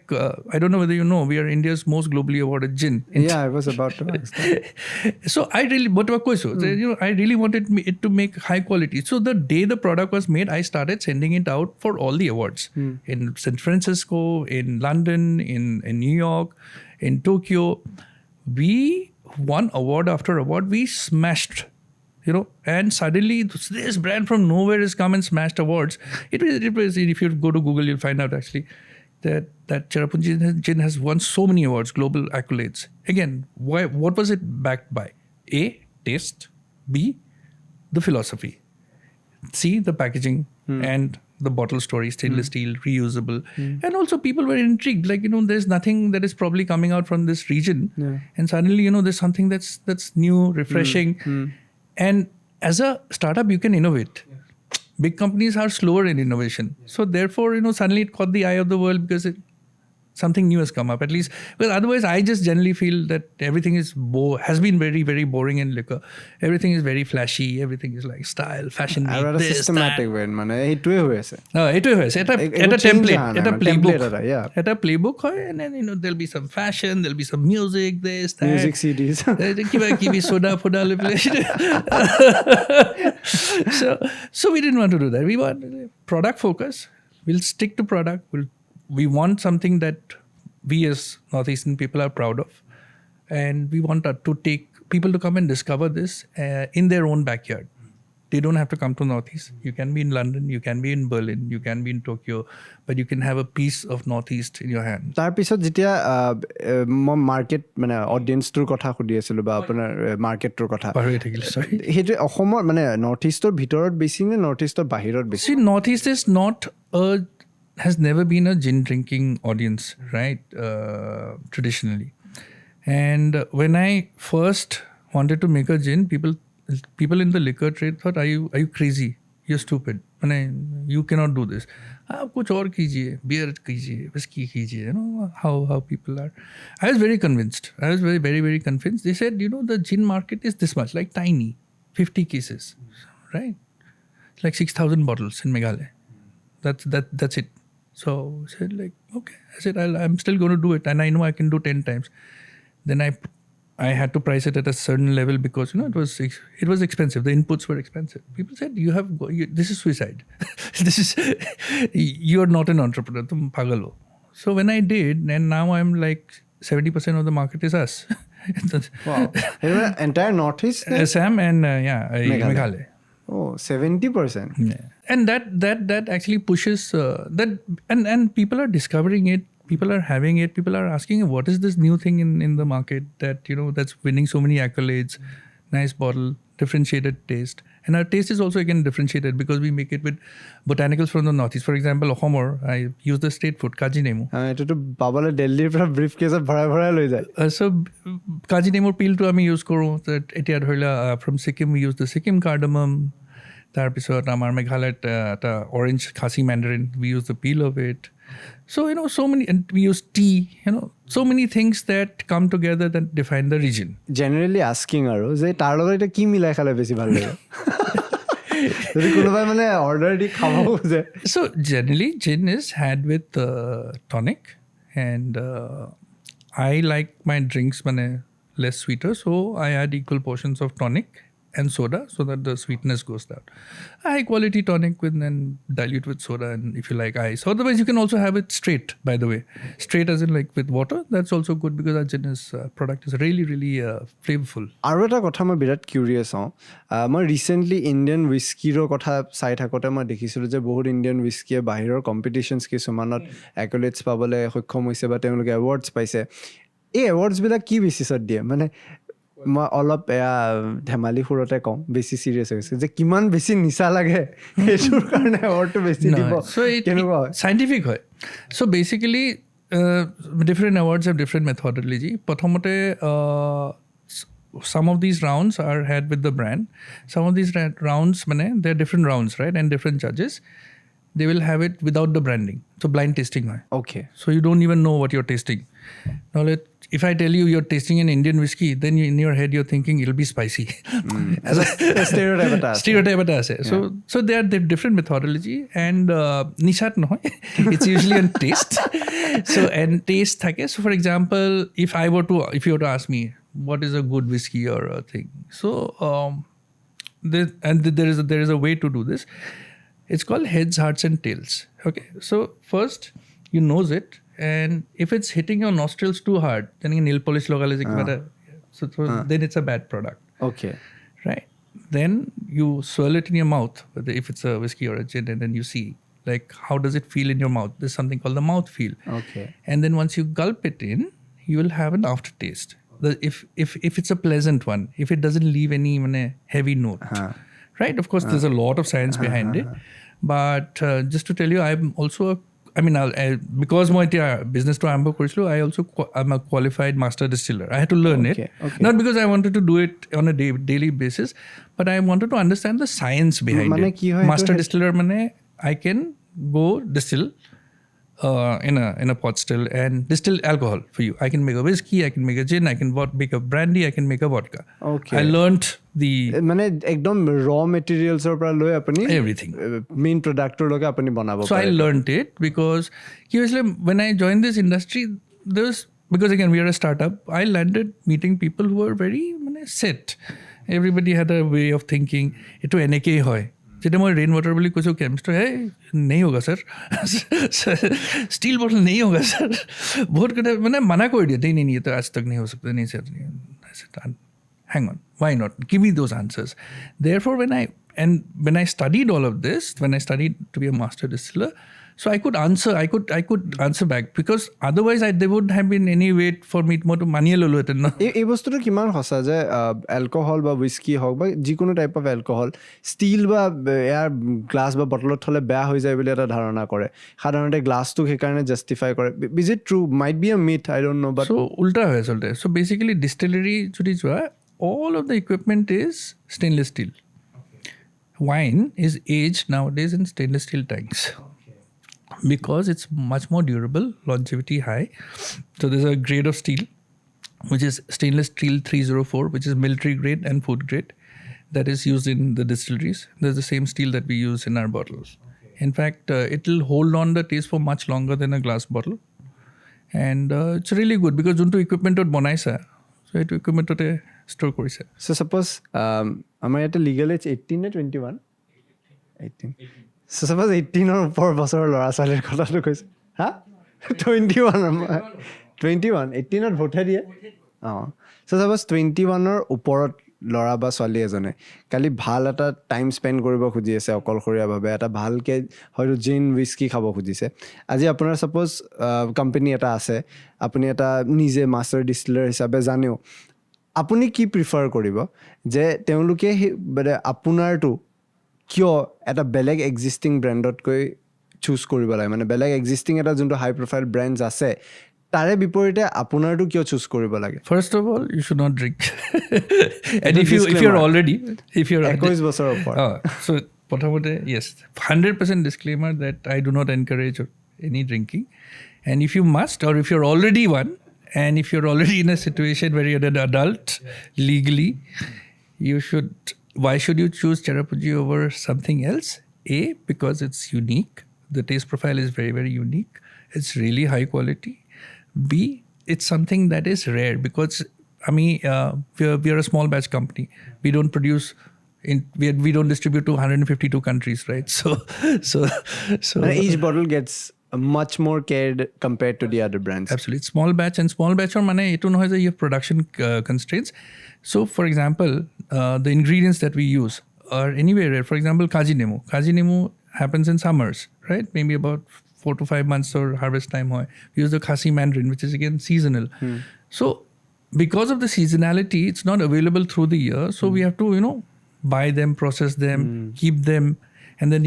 I don't know whether you know we are India's most globally awarded gin yeah I was about to ask that. So I really I really wanted it to make high quality so the day the product was made I started sending it out for all the awards in San Francisco in London in New York in Tokyo we won award after award we smashed and suddenly this brand from nowhere has come and smashed awards. It was if you go to Google, you'll find out actually that Cherrapunji Gin has won so many awards, global accolades. Again, what was it backed by? A, taste. B, the philosophy. C, the packaging and the bottle story, stainless steel, reusable. And also people were intrigued. Like, there's nothing that is probably coming out from this region. And suddenly, there's something that's new, refreshing. And as a startup, you can innovate. Big companies are slower in innovation. So therefore, suddenly it caught the eye of the world because something new has come up. At least, well, otherwise, I just generally feel that everything has been very, very boring in liquor. Everything is very flashy. Everything is like style, fashion week, this, systematic way, এইটোৱে হৈ আছে এইটোৱে হৈ আছে এটা template, এটা playbook, এটা playbook হয় and then there'll be some fashion, there'll be some music, this, that. Music CDs. কিবা soda লৈ পেলাই so we didn't want to do that. We want product focus. We'll stick to product. We want something that we as Northeastern people are proud of. And we want to take people to come and discover this in their own backyard. They don't have to come to Northeast. You can be in London, you can be in Berlin, you can be in Tokyo, but you can have a piece of Northeast in your hand. তাৰপিছত যেতিয়া মই market অডিয়েঞ্চটোৰ কথা সুধি আছিলোঁ বা আপোনাৰ মাৰ্কেটটোৰ কথা সেইটোৱে অসমৰ নৰ্থ ইষ্টৰ ভিতৰত বেছি নে নৰ্থ ইষ্টৰ বাহিৰত বেছি Northeast is not has never been a gin drinking audience, right? Traditionally. And when I first wanted to make a gin, people in the liquor trade thought, are you crazy? You're stupid. You cannot do this. Kuch aur kijiye, beer kijiye, whiskey kijiye. How people are. I was very convinced. I was very, very, very convinced. They said, the gin market is this much, like tiny, 50 cases, right? It's like 6,000 bottles in Meghalaya. That's it. So I said okay. I said I'm still going to do it and I know I can do 10 times. Then I had to price it at a certain level because it was expensive. The inputs were expensive. People said this is suicide. You're not an entrepreneur. Tum pagal ho. So when I did, and now I'm like 70% of the market is us. Wow. Entire Northeast? Assam and Meghalaya. Oh, 70%. Yeah. And that actually pushes that and people are discovering it, people are having it, people are asking what is this new thing in the market that that's winning so many accolades, nice bottle, differentiated taste. And our taste is also again differentiated because we make it with botanicals from the Northeast. For example, Homor, I use the state food, Kaji Nemu. Eto to babale Delhi fra briefcase bharai loi jay. So Kaji Nemu peel to ami use koru. Etia dhorila from Sikkim we use the Sikkim cardamom. Tarpisot amar Meghalaya ta orange Khasi mandarin we use the peel of it. So, so many, and we use tea, so many things that come together that define the region. Generally asking আৰু যে তাৰ লগত এতিয়া কি মিলাই খালে বেছি ভাল লাগে যদি কোনোবাই মানে অৰ্ডাৰ দি খাব খোজে So, generally, gin is had with tonic, and I like my drinks less sweeter, so I add equal portions of tonic and soda so that the sweetness goes down. High quality tonic with then dilute with soda, and if you like ice. Otherwise, you can also have it straight, by the way. Straight as in like with water. That's also good because our gin product is really, really flavorful. আৰু এটা কথা মই বিৰাট curious হওঁ মই recently Indian উইস্কিৰো কথা চাই থাকোঁতে মই দেখিছিলোঁ যে বহুত ইণ্ডিয়ান উইস্কিয়ে বাহিৰৰ কম্পিটিশ্যনছ কিছুমানত একলেটছ পাবলৈ সক্ষম হৈছে বা তেওঁলোকে এৱাৰ্ডছ পাইছে এই এৱাৰ্ডছবিলাক কি বেচিছত দিয়ে মানে মই অলপ ধেমালি সুৰতে কওঁ বেছি চিৰিয়াছ হৈ গৈছে যে কিমান বেছি নিচা লাগে সেইটোৰ কাৰণে এৱাৰ্ডটো বেছি দিব কেনেকুৱা হয় চাইণ্টিফিক হয় চ' basically different awards have different methodology. প্ৰথমতে some of these rounds are had with the brand. Some of these rounds, they're different rounds, right? And different judges. They will have it without the branding. So blind tasting. Okay. So you don't even know what you're tasting. Now, if I tell you you're tasting an Indian whiskey, then in your head you're thinking it'll be spicy. Stereotype. So they are different methodology and nishat no. It's usually on taste. So and taste thake. So for example, if you were to ask me what is a good whiskey or a thing, so there is a way to do this. It's called heads, hearts, and tails. Okay, so first you nose it, and if it's hitting your nostrils too hard, then you nail polish then it's a bad product. Okay, right? Then you swirl it in your mouth, if it's a whiskey or a gin, and then you see like how does it feel in your mouth. There's something called the mouth feel. Okay, and then once you gulp it in, you will have an aftertaste. If it's a pleasant one, if it doesn't leave any heavy note. Right, of course, there's a lot of science behind it. But just to tell you, I'm also because my business to Amber Kurislu, I'm a qualified master distiller. I had to learn it. Okay. Not because I wanted to do it on a daily basis, but I wanted to understand the science behind it. Master distiller I can go distill in a pot still and distill alcohol for you. I can make a whiskey, I can make a gin, I can make a brandy, I can make a vodka. Okay. I learned the ekdom raw materials or pra loi apani everything main product loge apani banabo so I learned it because curiously when I joined this industry because again we are a startup, I landed meeting people who were very set. Everybody had a way of thinking eto NK hoy যেটা মই rain water বলে কৈছো chemistry नहीं होगा sir steel bottle नहीं होगा sir बहुत मना कर दिया नहीं ये तो आज तक नहीं हो सकता नहीं sir hang on, why not? Give me those answers. Therefore, when I studied all of this, when I studied to be a master distiller, so I could answer back because otherwise there wouldn't have been any way for me to manual lolo et no. এই বস্তুটো কিমান হসা যে alcohol বা whisky হোক বা যিকোনো type of alcohol steel বা air glass বা বটলত থলে বেয়া হৈ যায় বুলি এটা ধাৰণা কৰে সাধাৰণতে গ্লাছটো সেইকাৰণে জাস্টিফাই কৰে is it true might be a myth I don't know but so ulta hoy asolte so basically distillery jodi joa all of the equipment is stainless steel. Wine is aged nowadays in stainless steel tanks. Because it's much more durable, longevity high. So there's a grade of steel, which is stainless steel 304, which is military grade and food grade, that is used in the distilleries. There's the same steel that we use in our bottles. In fact, it will hold on the taste for much longer than a glass bottle. And it's really good because junto equipment bonaisa, so it equipment store korise. So suppose amar eta legal age 18 ne 21? 18. So suppose 18 or 4 বছৰৰ ল'ৰা ছোৱালীৰ কথাটো কৈছে হা 21 18ত ভোটে দিয়ে so suppose 21ৰ ওপৰত ল'ৰা বা ছোৱালী এজনে কালি ভাল এটা টাইম স্পেণ্ড কৰিব খুজি আছে অকলশৰীয়াভাৱে এটা ভালকে হয়তো জিন উইস্কি খাব খুজিছে আজি আপোনাৰ সাপোজ কোম্পানী এটা আছে আপুনি এটা নিজে মাষ্টাৰ ডিষ্টিলাৰ হিচাপে জানেও আপুনি কি প্ৰিফাৰ কৰিব যে তেওঁলোকে আপোনাৰটো কিয় এটা বেলেগ এক্সিষ্টিং ব্ৰেণ্ডতকৈ চুজ কৰিব লাগে মানে বেলেগ এক্সিষ্টিং এটা যোনটো হাই প্ৰফাইল ব্ৰেণ্ডছ আছে তাৰে বিপৰীতে আপোনাৰটো কিয় চুজ কৰিব লাগে first of all you should not drink and if you're already 21 বছৰৰ ওপৰ so প্ৰথমতে yes 100% disclaimer that I do not encourage any drinking. And if you must, or if you're already one, and if you're already in a situation where you're an adult legally, you should. Why should you choose Cherrapunji over something else? A, because it's unique. The taste profile is very, very unique. It's really high quality. B, it's something that is rare because we are a small batch company. We don't produce. We don't distribute to 152 countries, right? So and each bottle gets much more cared compared to the other brands. Absolutely. It's small batch, and small batch or mane etu nohoy je you have production constraints. So for example, the ingredients that we use are anywhere rare. For example, Khasi nemu. Khasi nemu happens in summers, right? Maybe about 4 to 5 months or harvest time hoy. We use the Khasi mandarin, which is again seasonal. So because of the seasonality, it's not available through the year. So we have to, buy them, process them, keep them, and then,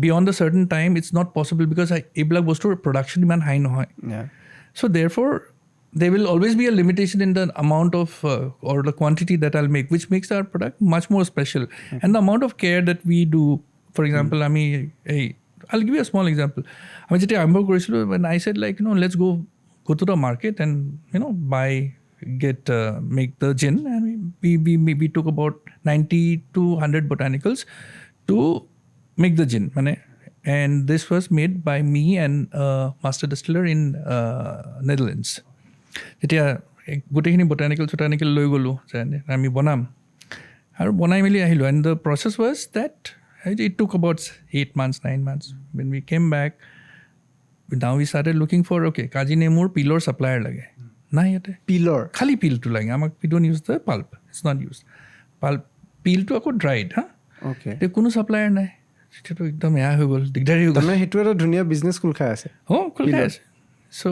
beyond a certain time, it's not possible because eblak bostu production demand high no hoy. Yeah. So therefore, there will always be a limitation in the amount of or the quantity that I'll make, which makes our product much more special. And the amount of care that we do, for example, I'll give you a small example. When I said let's go to the market and make the gin, and we took about 90 to 100 botanicals to make the gin. And this was made by me and master distiller in Netherlands. তেতিয়া গোটেইখিনি botanical লৈ গ'লো আমি বনাম আৰু বনাই মেলি আহিলোঁ. And the process was that it took about 8 months, 9 months. When we came back, now we started looking for, Kazi নেমুৰ পিলৰ supplier লাগে. নাই ইয়াতে Peeler. খালি পিলটো লাগে আমাক. We don't use the pulp. It's not used. পিলটো আকৌ dried, Okay. কোনো supplier নাই. তেতিয়াতো একদম এয়া হৈ গ'ল, দিগদাৰী হৈ গ'ল. তাৰমানে সেইটো এটা ধুনীয়া বিজনেছ খোল খাই আছে. খোল খাই আছে. So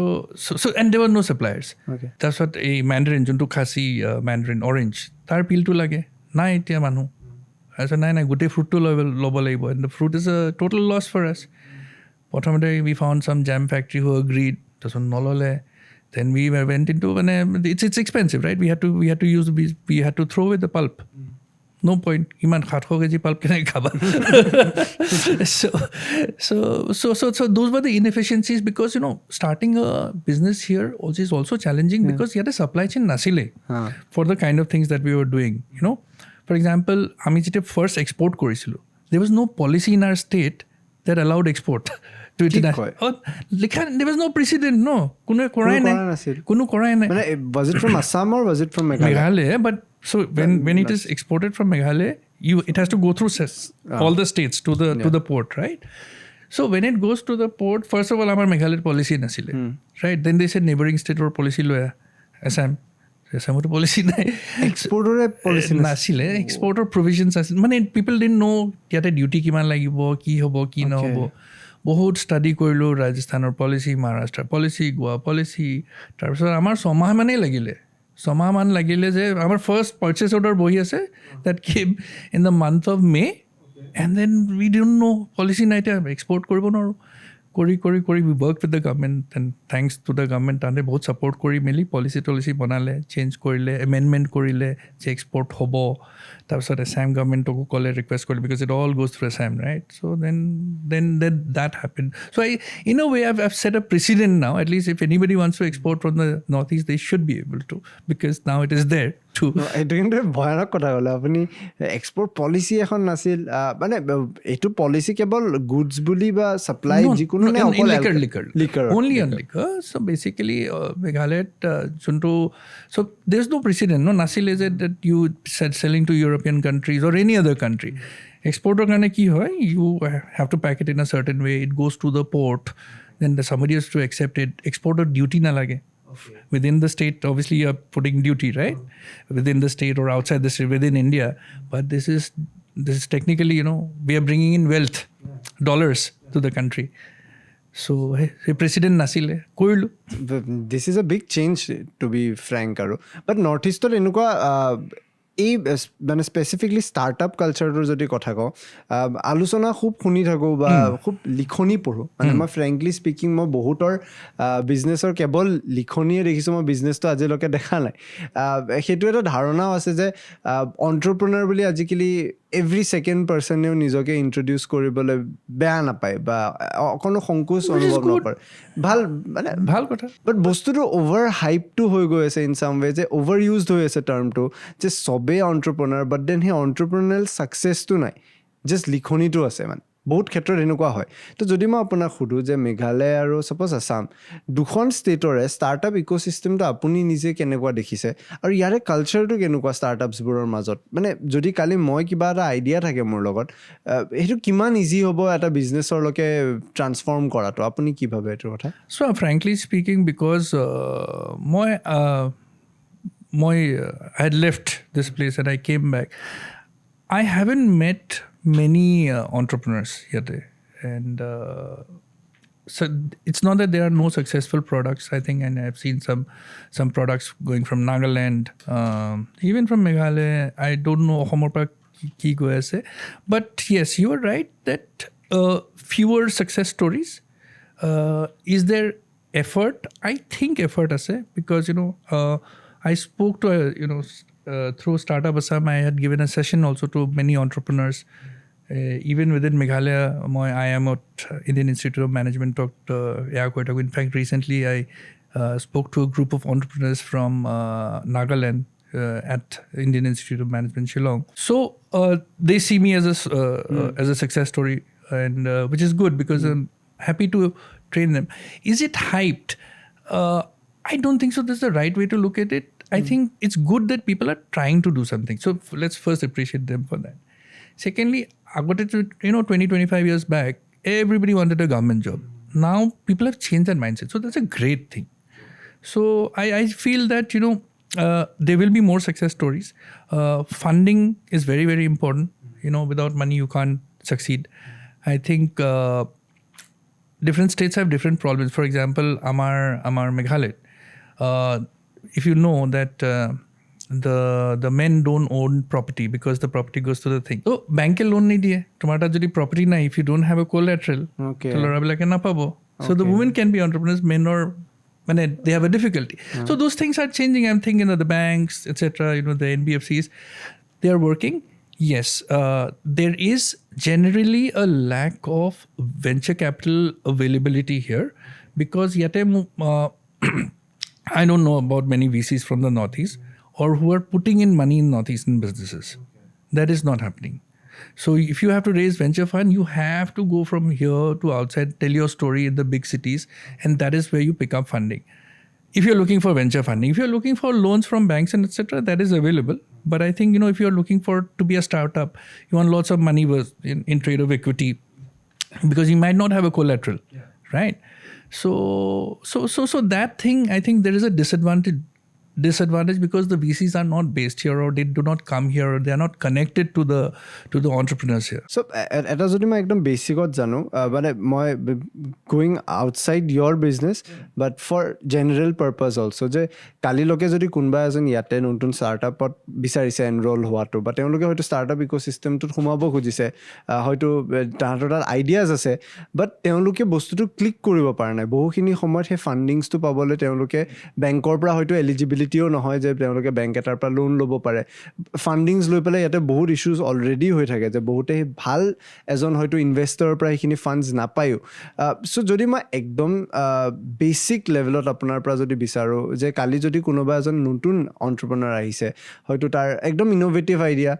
and there were no suppliers. Okay. তাৰপিছত এই mandarin যোনটো খাচী mandarin orange তাৰ পিলটো লাগে নাই এতিয়া মানুহ. তাৰপিছত নাই গোটেই ফ্ৰুটটো ল'ব লাগিব. And the fruit is a total loss for us. প্ৰথমতে we found some jam factory who agreed. তাৰপিছত নল'লে. Then we went into it's expensive, right? We had to throw away the pulp. No point. Iman 700 kg pulp কেনেকৈ খাবা? So those were the inefficiencies because starting a business here is also challenging because yet a supply chain nasile for the kind of things that we were doing. For example, আমি যেতিয়া first export কৰিছিলো, there was no policy in our state that allowed export to international. There was no precedent, no. কোনো কৰাই নাই. Was it from Assam or was it from Meghalaya? But so when it is exported from Meghalaya, it has to go through all the states to the port, right? So when it goes to the port, first of all, our Meghalaya policy nasile, right? Then they said neighboring state or policy loya, Assam. Assam's policy নাই. Exporter policy nasile. Exporter provisions আছিল. People didn't know ইয়াতে duty কিমান লাগিব, কি হ'ব, কি নহ'ব. বহুত ষ্টাডি কৰিলোঁ ৰাজস্থানৰ পলিচি, মহাৰাষ্ট্ৰৰ পলিচি, গোৱা পলিচি. তাৰপিছত আমাৰ 6 মাহ মানেই লাগিলে. 6 মাহমান লাগিলে যে আমাৰ ফাৰ্ষ্ট পাৰ্চেছ অৰ্ডাৰ বহি আছে that came in the month of May. And then we didn't know policy নাই এতিয়া এক্সপৰ্ট কৰিব নোৱাৰোঁ. কৰি we worked with the government, and thanks to the government তাহাঁতে বহুত ছাপৰ্ট কৰি মেলি পলিচি বনালে, চেঞ্জ কৰিলে, এমেণ্ডমেণ্ট কৰিলে যে এক্সপৰ্ট হ'ব. তাৰপিছত Assam গভৰ্ণমেণ্টকো ক'লে, ৰিকুৱেষ্ট কৰিলে, because it all goes through Assam, right? So then that happened. So in a way I've set a precedent now. At least if anybody wants to export from the northeast, they should be able to, because now it is there to. এইটো কিন্তু ভয়ানক কথা ক'লে আপুনি. Export policy এখন নাছিল, এইটো policy কেৱল গুডছ বুলি বা ছাপ্লাই যিকোনো liquor. Only on liquor. So basically Meghalayat junto, so there's no precedent, no nasile that you said selling to European countries or any other country. Exporter karone ki hoy, you have to pack it in a certain way, it goes to the port, then somebody has to accept it. Exporter duty na lage. Within the state, obviously you are putting duty, right? Within the state or outside the state, within India. But this is technically, we are bringing in wealth, dollars to the country. So president nasile koilu. This is a big change, to be frank. But northeastৰ এনেকুৱা এই specifically startup কালচাৰটোৰ যদি কথা কওঁ, আলোচনা খুব শুনি থাকোঁ বা খুব লিখনি পঢ়োঁ. মই ফ্ৰেংকলি স্পিকিং, মই বহুতৰ বিজনেছৰ কেৱল লিখনিয়ে দেখিছোঁ, মই বিজনেছটো আজিলৈকে দেখা নাই. সেইটো এটা ধাৰণাও আছে যে এণ্টাৰপ্ৰেনাৰ বুলি আজিকালি এভৰি ছেকেণ্ড পাৰ্চনেও নিজকে ইণ্ট্ৰডিউচ কৰিবলৈ বেয়া নাপায় বা অকণো সংকোচ অনুভৱ নকৰে ভাল মানে ভাল কথা বাট বস্তুটো অভাৰ হাইপটো হৈ গৈ আছে ইন চাম ৱে যে অভাৰ ইউজড হৈ আছে টাৰ্মটো যে চবেই অন্টাৰপ্ৰনাৰ বাট দেন সেই অন্টাৰপ্ৰনাৰেল ছাকচেছটো নাই জাষ্ট লিখনিটো আছে মানে বহুত ক্ষেত্ৰত এনেকুৱা হয় তো যদি মই আপোনাক সোধোঁ যে মেঘালয় আৰু ছাপ'জ আছাম দুখন ষ্টেটৰে ষ্টাৰ্টআপ ইক'চিষ্টেমটো আপুনি নিজে কেনেকুৱা দেখিছে আৰু ইয়াৰে কালচাৰটো কেনেকুৱা ষ্টাৰ্টআপছবোৰৰ মাজত মানে যদি কালি মই কিবা এটা আইডিয়া থাকে মোৰ লগত সেইটো কিমান ইজি হ'ব এটা বিজনেছৰলৈকে ট্ৰান্সফৰ্ম কৰাটো আপুনি কি ভাবে এইটোৰ কথা So frankly speaking, because I had left this place and I came back, I haven't met many entrepreneurs yet. And so it's not that there are no successful products, I think, and I've seen some products going from Nagaland, even from Meghalaya. I don't know Homor pa ki go aise. But yes, you are right that fewer success stories. Is there effort? I think effort ase because I spoke to through Startup Assam. I had given a session also to many entrepreneurs. Even within Meghalaya, I am at Indian Institute of Management talked. In fact, recently I spoke to a group of entrepreneurs from Nagaland at Indian Institute of Management Shillong. So they see me as a success story, and which is good because I'm happy to train them. Is it hyped? I don't think so. That's the right way to look at it. I think it's good that people are trying to do something. So let's first appreciate them for that. Secondly, I got it 20-25 years back, everybody wanted a government job. Now people have changed their mindset. So that's a great thing. So I feel that, there will be more success stories. Funding is very, very important. Without money, you can't succeed. I think different states have different problems. For example, Amar Meghalaya. If you know that the men don't own property because the property goes to the thing. So bank loan nahi diye. Tomata jodi property nahi, if you don't have a collateral, okay. to lora bilake na pabo. So the women can be entrepreneurs, men or they have a difficulty. So those things are changing. I'm thinking of the banks, etc. The NBFCs, they are working. Yes, there is generally a lack of venture capital availability here because I don't know about many VCs from the Northeast or who are putting in money in Northeastern businesses. That is not happening. So if you have to raise venture fund, you have to go from here to outside, tell your story in the big cities, and that is where you pick up funding. If you're looking for venture funding, if you're looking for loans from banks and etc., that is available. But I think, if you're looking to be a startup, you want lots of money in trade of equity because you might not have a collateral, right? So that thing, I think there is a disadvantage because the VCs are not based here or they do not come here or they are not connected to the entrepreneurs here. So এটা যদি মই একদম বেচিকত জানো মানে মই going outside your business but for general purpose also' যে কালিলৈকে যদি কোনোবা এজন ইয়াতে নতুন ষ্টাৰ্টআপত বিচাৰিছে এনৰল হোৱাটো বা তেওঁলোকে হয়তো ষ্টাৰ্টআপ ইক'চিষ্টেমটোত সোমাব খুজিছে হয়তো তাহাঁতৰ তাত আইডিয়াজ আছে বাট তেওঁলোকে বস্তুটো ক্লিক কৰিব পৰা নাই বহুখিনি সময়ত সেই ফাণ্ডিংছটো পাবলৈ তেওঁলোকে বেংকৰ পৰা হয়তো এলিজিবিলিটিও নহয় যে তেওঁলোকে বেংক এটাৰ পৰা লোন ল'ব পাৰে ফাণ্ডিংছ লৈ পেলাই ইয়াতে বহুত ইছ্যুজ অলৰেডি হৈ থাকে যে বহুতে ভাল এজন হয়তো ইনভেষ্টৰৰ পৰা সেইখিনি ফাণ্ডছ নাপায়ো চ' যদি মই একদম বেচিক লেভেলত আপোনাৰ পৰা যদি বিচাৰোঁ যে কালি যদি কোনোবা এজন নতুন অন্টাৰপ্ৰনাৰ আহিছে হয়তো তাৰ একদম ইন'ভেটিভ আইডিয়া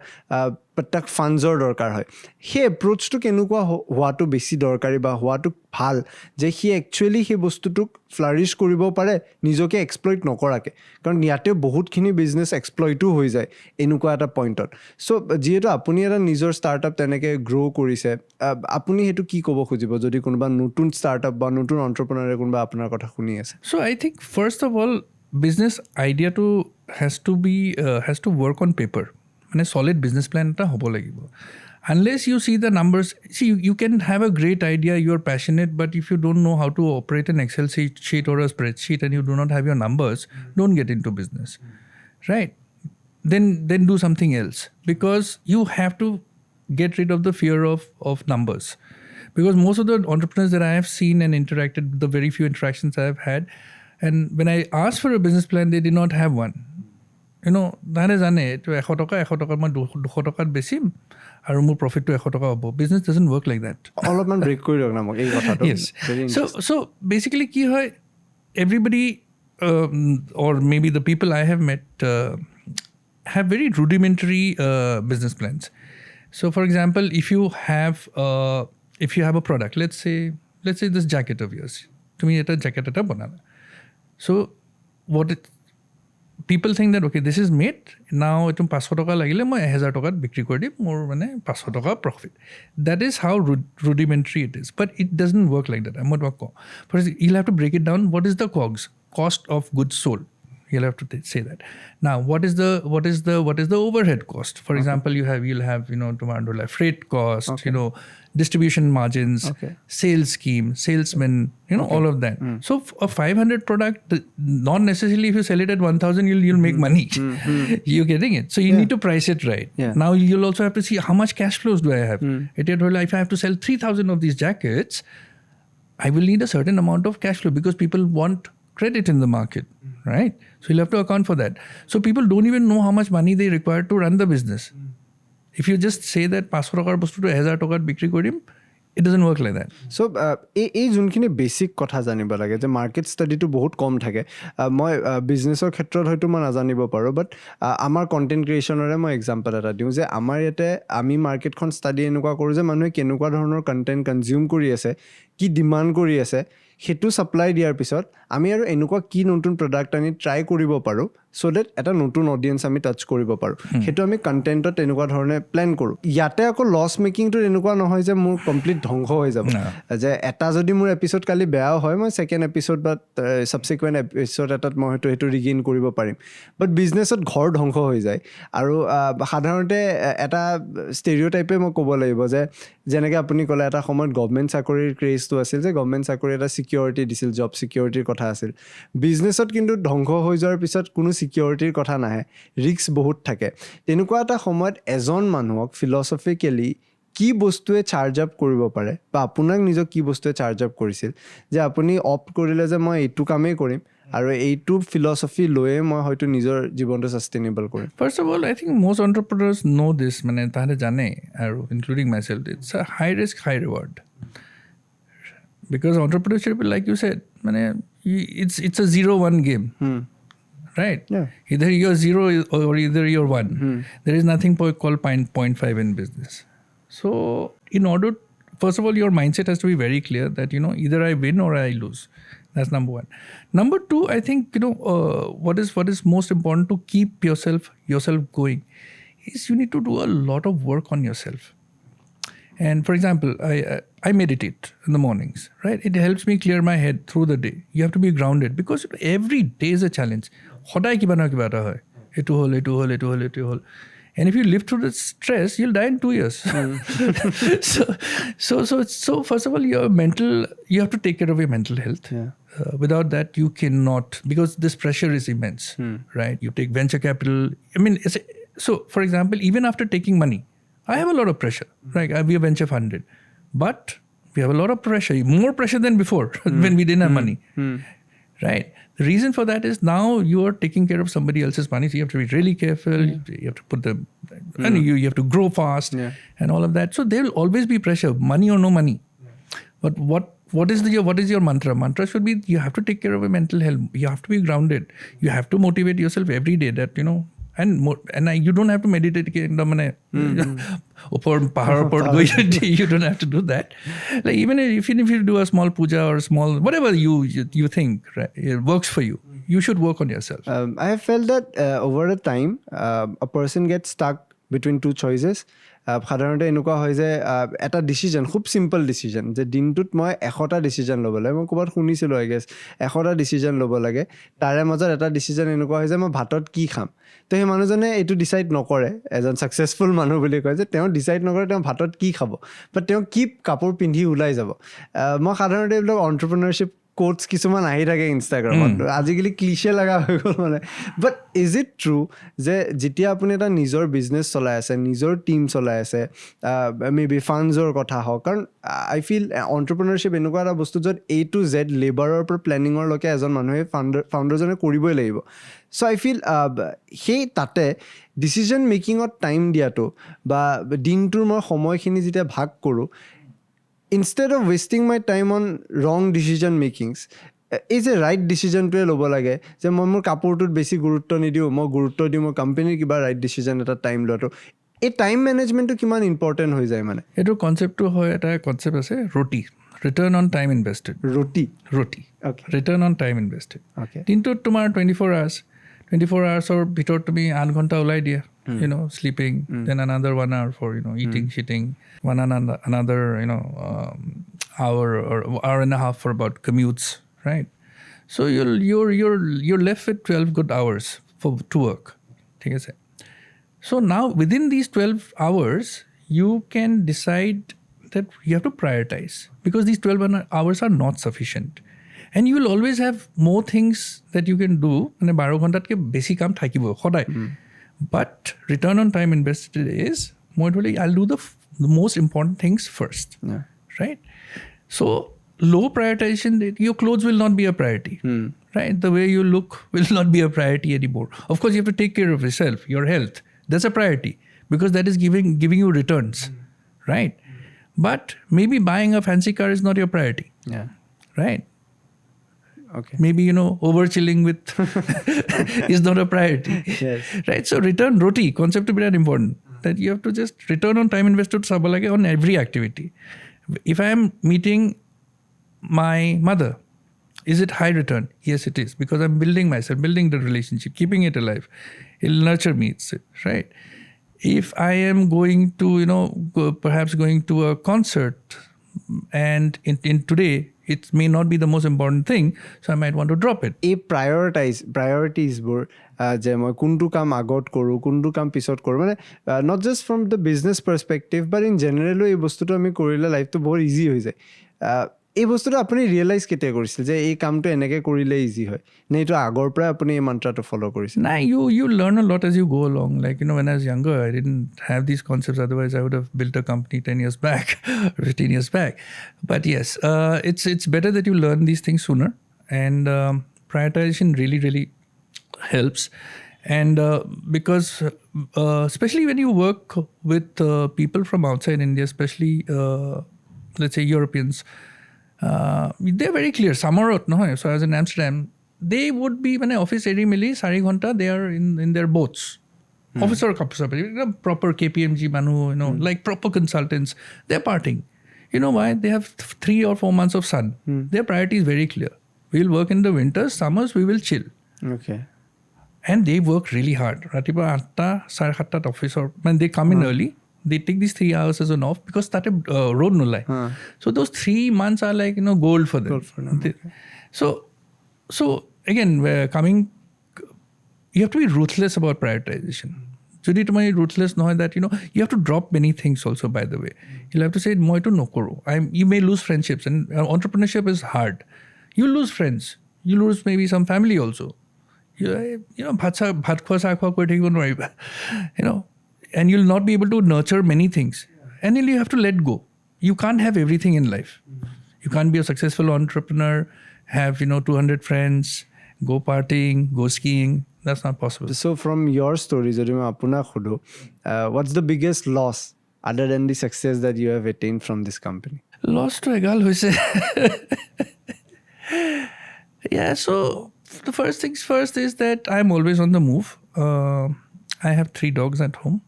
তাক ফাণ্ডছৰ দৰকাৰ হয় সেই এপ্ৰ'চটো কেনেকুৱা হোৱাটো বেছি দৰকাৰী বা হোৱাটো ভাল যে সি একচুৱেলি সেই বস্তুটোক ফ্লাৰিছ কৰিব পাৰে নিজকে এক্সপ্লইট নকৰাকৈ কাৰণ ইয়াতে বহুতখিনি বিজনেছ এক্সপ্লইটো হৈ যায় এনেকুৱা এটা পইণ্টত চ' যিহেতু আপুনি এটা নিজৰ ষ্টাৰ্টআপ তেনেকৈ গ্ৰ' কৰিছে আপুনি সেইটো কি ক'ব খুজিব যদি কোনোবা নতুন ষ্টাৰ্টআপ বা নতুন অন্টাৰপ্ৰনাৰে কোনোবা আপোনাৰ কথা শুনি আছে So I think first of all, business idea has to work on paper. মানে solid business plan এটা হ'ব লাগিব unless you see the numbers you can have a great idea, you are passionate, but if you don't know how to operate an Excel sheet or a spreadsheet and you do not have your numbers, don't get into business, right? Then do something else because you have to get rid of the fear of numbers because most of the entrepreneurs that I have seen and interacted, the very few interactions I have had, and when I asked for a business plan, they did not have one. তাহাঁতে জানে এইটো 100 টকা মই 200 টকাত বেচিম আৰু মোৰ প্ৰফিটটো 100 টকা হ'ব business doesn't work like that অলপমান ব্ৰেক কৰি দিয়ক না মোক এই কথাটো so basically কি হয় everybody or maybe the people I have met have very rudimentary business plans. So for example, if you have a product, let's say this jacket of yours, tumi eta jacket eta banana. So people think that okay, this is made now etum 500 toka lagile moi 1000 tokat bikri kori dim mor mane 500 toka profit. That is how rudimentary it is, but it doesn't work like that. I'm not work. First you'll have to break it down. What is the COGS, cost of goods sold? You'll have to say that. Now, what is the overhead cost? For example, you'll have tomorrow freight cost, distribution margins, sales scheme, salesmen, all of that. So a 500 product, not necessarily if you sell it at 1,000, you'll make money. You're getting it. So you need to price it right. Now you'll also have to see how much cash flows do I have. If I have to sell 3,000 of these jackets, I will need a certain amount of cash flow because people want credit in the market, right? So you'll have to account for that. So people don't even know how much money they require to run the business. If you just say that 500 টকাৰ বস্তুটো 1000 টকাত বিক্ৰী কৰিম, it doesn't work like that. So এই যোনখিনি basic কথা জানিব লাগে যে মার্কেট স্টাডিটো বহুত কম থাকে মই বিজনেছৰ ক্ষেত্ৰত হয়তো মই নাজানিব পাৰোঁ বাট আমাৰ কণ্টেণ্ট ক্ৰিয়েশ্যনৰে মই এক্সাম্পল এটা দিওঁ যে আমাৰ ইয়াতে আমি মাৰ্কেটখন ষ্টাডি এনেকুৱা কৰোঁ যে মানুহে কেনেকুৱা ধৰণৰ কণ্টেণ্ট কনজিউম কৰি আছে কি ডিমাণ্ড কৰি আছে সেইটো ছাপ্লাই দিয়াৰ পিছত আমি আৰু এনেকুৱা কি নতুন প্ৰডাক্ট আনি ট্ৰাই কৰিব পাৰোঁ চ' ডেট এটা নতুন অডিয়েঞ্চ আমি টাচ কৰিব পাৰোঁ সেইটো আমি কণ্টেণ্টত এনেকুৱা ধৰণে প্লেন কৰোঁ ইয়াতে আকৌ লছ মেকিংটো এনেকুৱা নহয় যে মোৰ কমপ্লিট ধ্বংস হৈ যাব যে এটা যদি মোৰ এপিছ'ড কালি বেয়াও হয় মই ছেকেণ্ড এপিছ'ড বা ছাবচিকুৱেণ্ট এপিছ'ড এটাত মই হয়তো সেইটো ৰিগেইন কৰিব পাৰিম বাট বিজনেছত ঘৰ ধ্বংস হৈ যায় আৰু সাধাৰণতে এটা ষ্টেৰিঅ'টাইপে মই ক'ব লাগিব যে যেনেকৈ আপুনি ক'লে এটা সময়ত গভমেণ্ট চাকৰিৰ ক্ৰেজটো আছিল যে গভমেণ্ট চাকৰি এটা ছিকিউৰিটি দিছিল জব ছিকিউৰিটিৰ কথা আছিল বিজনেছত কিন্তু ধ্বংস হৈ যোৱাৰ পিছত কোনো ছিকিউৰিটিৰ কথা নাহে ৰিস্ক বহুত থাকে তেনেকুৱা এটা সময়ত এজন মানুহক ফিলচফিকেলি কি বস্তুৱে চাৰ্জ আপ কৰিব পাৰে বা আপোনাক নিজক কি বস্তুৱে চাৰ্জ আপ কৰিছিল যে আপুনি অপ্ট কৰিলে যে মই এইটো কামেই কৰিম আৰু এইটো ফিলচফি লৈয়ে মই হয়তো নিজৰ জীৱনটো সাষ্টেইনেবল কৰিম First of all, I think most entrepreneurs know this মানে তাহাঁতে জানে আৰু including myself it's a high risk high reward because entrepreneurship like you said মানে it's a 0-1 game right either you're 0 or either you're 1 there is nothing called 0.5 in business so in order first of all your mindset has to be very clear that either I win or I lose that's number 1 number 2 I think what is most important to keep yourself going is you need to do a lot of work on yourself and for example I meditate in the mornings right it helps me clear my head through the day you have to be grounded because every day is a challenge hoday kiba na kiba eta hoy etu hol and if you live through the stress you'll die in 2 years so first of all you have to take care of your mental health without that you cannot because this pressure is immense right you take venture capital I mean so for example even after taking money I have a lot of pressure right we are venture funded but we have a lot of pressure more pressure than before when we didn't have money right the reason for that is now you are taking care of somebody else's money so you have to be really careful you have to put the and you have to grow fast and all of that so there will always be pressure money or no money but what is your mantra should be you have to take care of your mental health you have to be grounded you have to motivate yourself every day that and you don't have to meditate upor pahar upor you don't have to do that like even if you do a small puja or small whatever you think right, it works for you you should work on yourself I have felt that over a time a person gets stuck between two choices সাধাৰণতে এনেকুৱা হয় যে এটা decision খুব simple decision যে দিনটোত মই 100টা decision ল'ব লাগে মই ক'ৰবাত শুনিছিলোঁ আই গেছ 100টা ডিচিজন ল'ব লাগে তাৰে মাজত এটা ডিচিজন এনেকুৱা হয় যে মই ভাতত কি খাম তো সেই মানুহজনে এইটো ডিচাইড নকৰে এজন ছাকচেছফুল মানুহ বুলি কয় যে তেওঁ ডিচাইড নকৰে তেওঁ ভাতত কি খাব বাট তেওঁ কি কাপোৰ পিন্ধি ওলাই যাব মই সাধাৰণতে এইবিলাক এণ্টাৰপ্ৰেনাৰশ্বিপ কোটছ কিছুমান আহি থাকে ইনষ্টাগ্ৰামত আজিকালি ক্লিচে লগা হৈ গ'ল মানে বাট ইজ ইট ট্ৰু যে যেতিয়া আপুনি এটা নিজৰ বিজনেছ চলাই আছে নিজৰ টীম চলাই আছে মে বি ফাণ্ডছৰ কথা হওক কাৰণ আই ফিল এণ্টাৰপ্ৰিনাৰশ্বিপ এনেকুৱা এটা বস্তু য'ত A to Z লেবাৰৰ পৰা প্লেনিঙৰলৈকে এজন মানুহে ফাউণ্ডাৰজনে কৰিবই লাগিব চ' আই ফিল সেই তাতে ডিচিজন মেকিঙত টাইম দিয়াটো বা দিনটোৰ মই সময়খিনি যেতিয়া ভাগ কৰোঁ instead of wasting my time on wrong decision makings is a right decisionটোৱে ল'ব লাগে যে মই মোৰ কাপোৰটোত বেছি গুৰুত্ব নিদিওঁ মই গুৰুত্ব দিওঁ মোৰ কোম্পানীৰ কিবা ৰাইট ডিচিজন এটা টাইম লোৱাটো এই টাইম মেনেজমেণ্টটো কিমান ইম্পৰ্টেণ্ট হৈ যায় মানে এইটো কনচেপ্টটো হয় এটা কনচেপ্ট আছে ROTI return on time invested ROTI okay return on time invested okay দিনটোত তোমাৰ 24 আৱাৰ্ছৰ ভিতৰত তুমি 8 ঘণ্টা ওলাই দিয়া sleeping, then another 1 hour for, eating, shitting, another, hour or hour and a half for about commutes, right? So you're left with 12 good hours to work. Okay? So now within these 12 hours, you can decide that you have to prioritize because these 12 hours are not sufficient. And you will always have more things that you can do. And 12 ঘণ্টাত কে বেছি কাম থাকিব সদায় But return on time invested is more I'll do the most important things first, right? So low prioritization, your clothes will not be a priority, right? The way you look will not be a priority anymore. Of course, you have to take care of yourself, your health. That's a priority because that is giving you returns, right? But maybe buying a fancy car is not your priority, right? Okay. Maybe, over chilling with is not a priority. Yes. Right? So return roti concept is very important. That you have to just return on time invested sabalage on every activity. If I am meeting my mother, is it high return? Yes, it is. Because I'm building myself, building the relationship, keeping it alive. It'll nurture me, right? If I am going to, perhaps going to a concert and in today, it may not be the most important thing, so I might want to drop it. এই priorities-বোৰ যে মই কোনটো কাম আগত কৰোঁ কোনটো কাম পিছত কৰোঁ মানে not just from the business perspective but in জেনেৰেলো এই বস্তুটো আমি কৰিলে লাইফটো বহুত ইজি হৈ যায় এই বস্তুটো আপুনি ৰিয়েলাইজ কেতিয়া কৰিছিল যে এই কামটো এনেকৈ কৰিলে ইজি হয় নে এইটো আগৰ পৰাই আপুনি এই মন্ত্ৰটো ফ'ল' কৰিছিল Nah, you learn a lot as you go along. Like, when I was younger, I didn't have these concepts. Otherwise, I would have built a company 10 years back, 15 years back. But yes, it's better that you learn these things sooner. And prioritization really, really helps. And because especially when you work with people from outside India, especially, let's say, Europeans, they're very clear. Summer, no? So I was in Amsterdam. They would be when office area mili 4 ghanta they are in their boats. Officer proper KPMG manu, like proper consultants. They're partying. You know why? They have 3 or 4 months of sun. Their priority is very clear. We'll work in the winters, summers we will chill. Okay. And they work really hard. Ratiba 8 7 office or when they come in early, they take these 3 hours as an off because that road no lie. So those 3 months are like gold for them. So again, you have to be ruthless about prioritization. Jodi tumari ruthless no that you have to drop many things also. By the way, you'll have to say moi to no koro. You may lose friendships, and entrepreneurship is hard. You lose friends. You lose maybe some family also. Bhat khwa sa khwa koi thik noriba. And you'll not be able to nurture many things. And you have to let go. You can't have everything in life. You can't be a successful entrepreneur, have 200 friends, go partying, go skiing. That's not possible. So from your stories, what's the biggest loss other than the success that you have attained from this company? Loss to egal hoise. Yeah, so the first things first is that I'm always on the move. I have 3 dogs at home.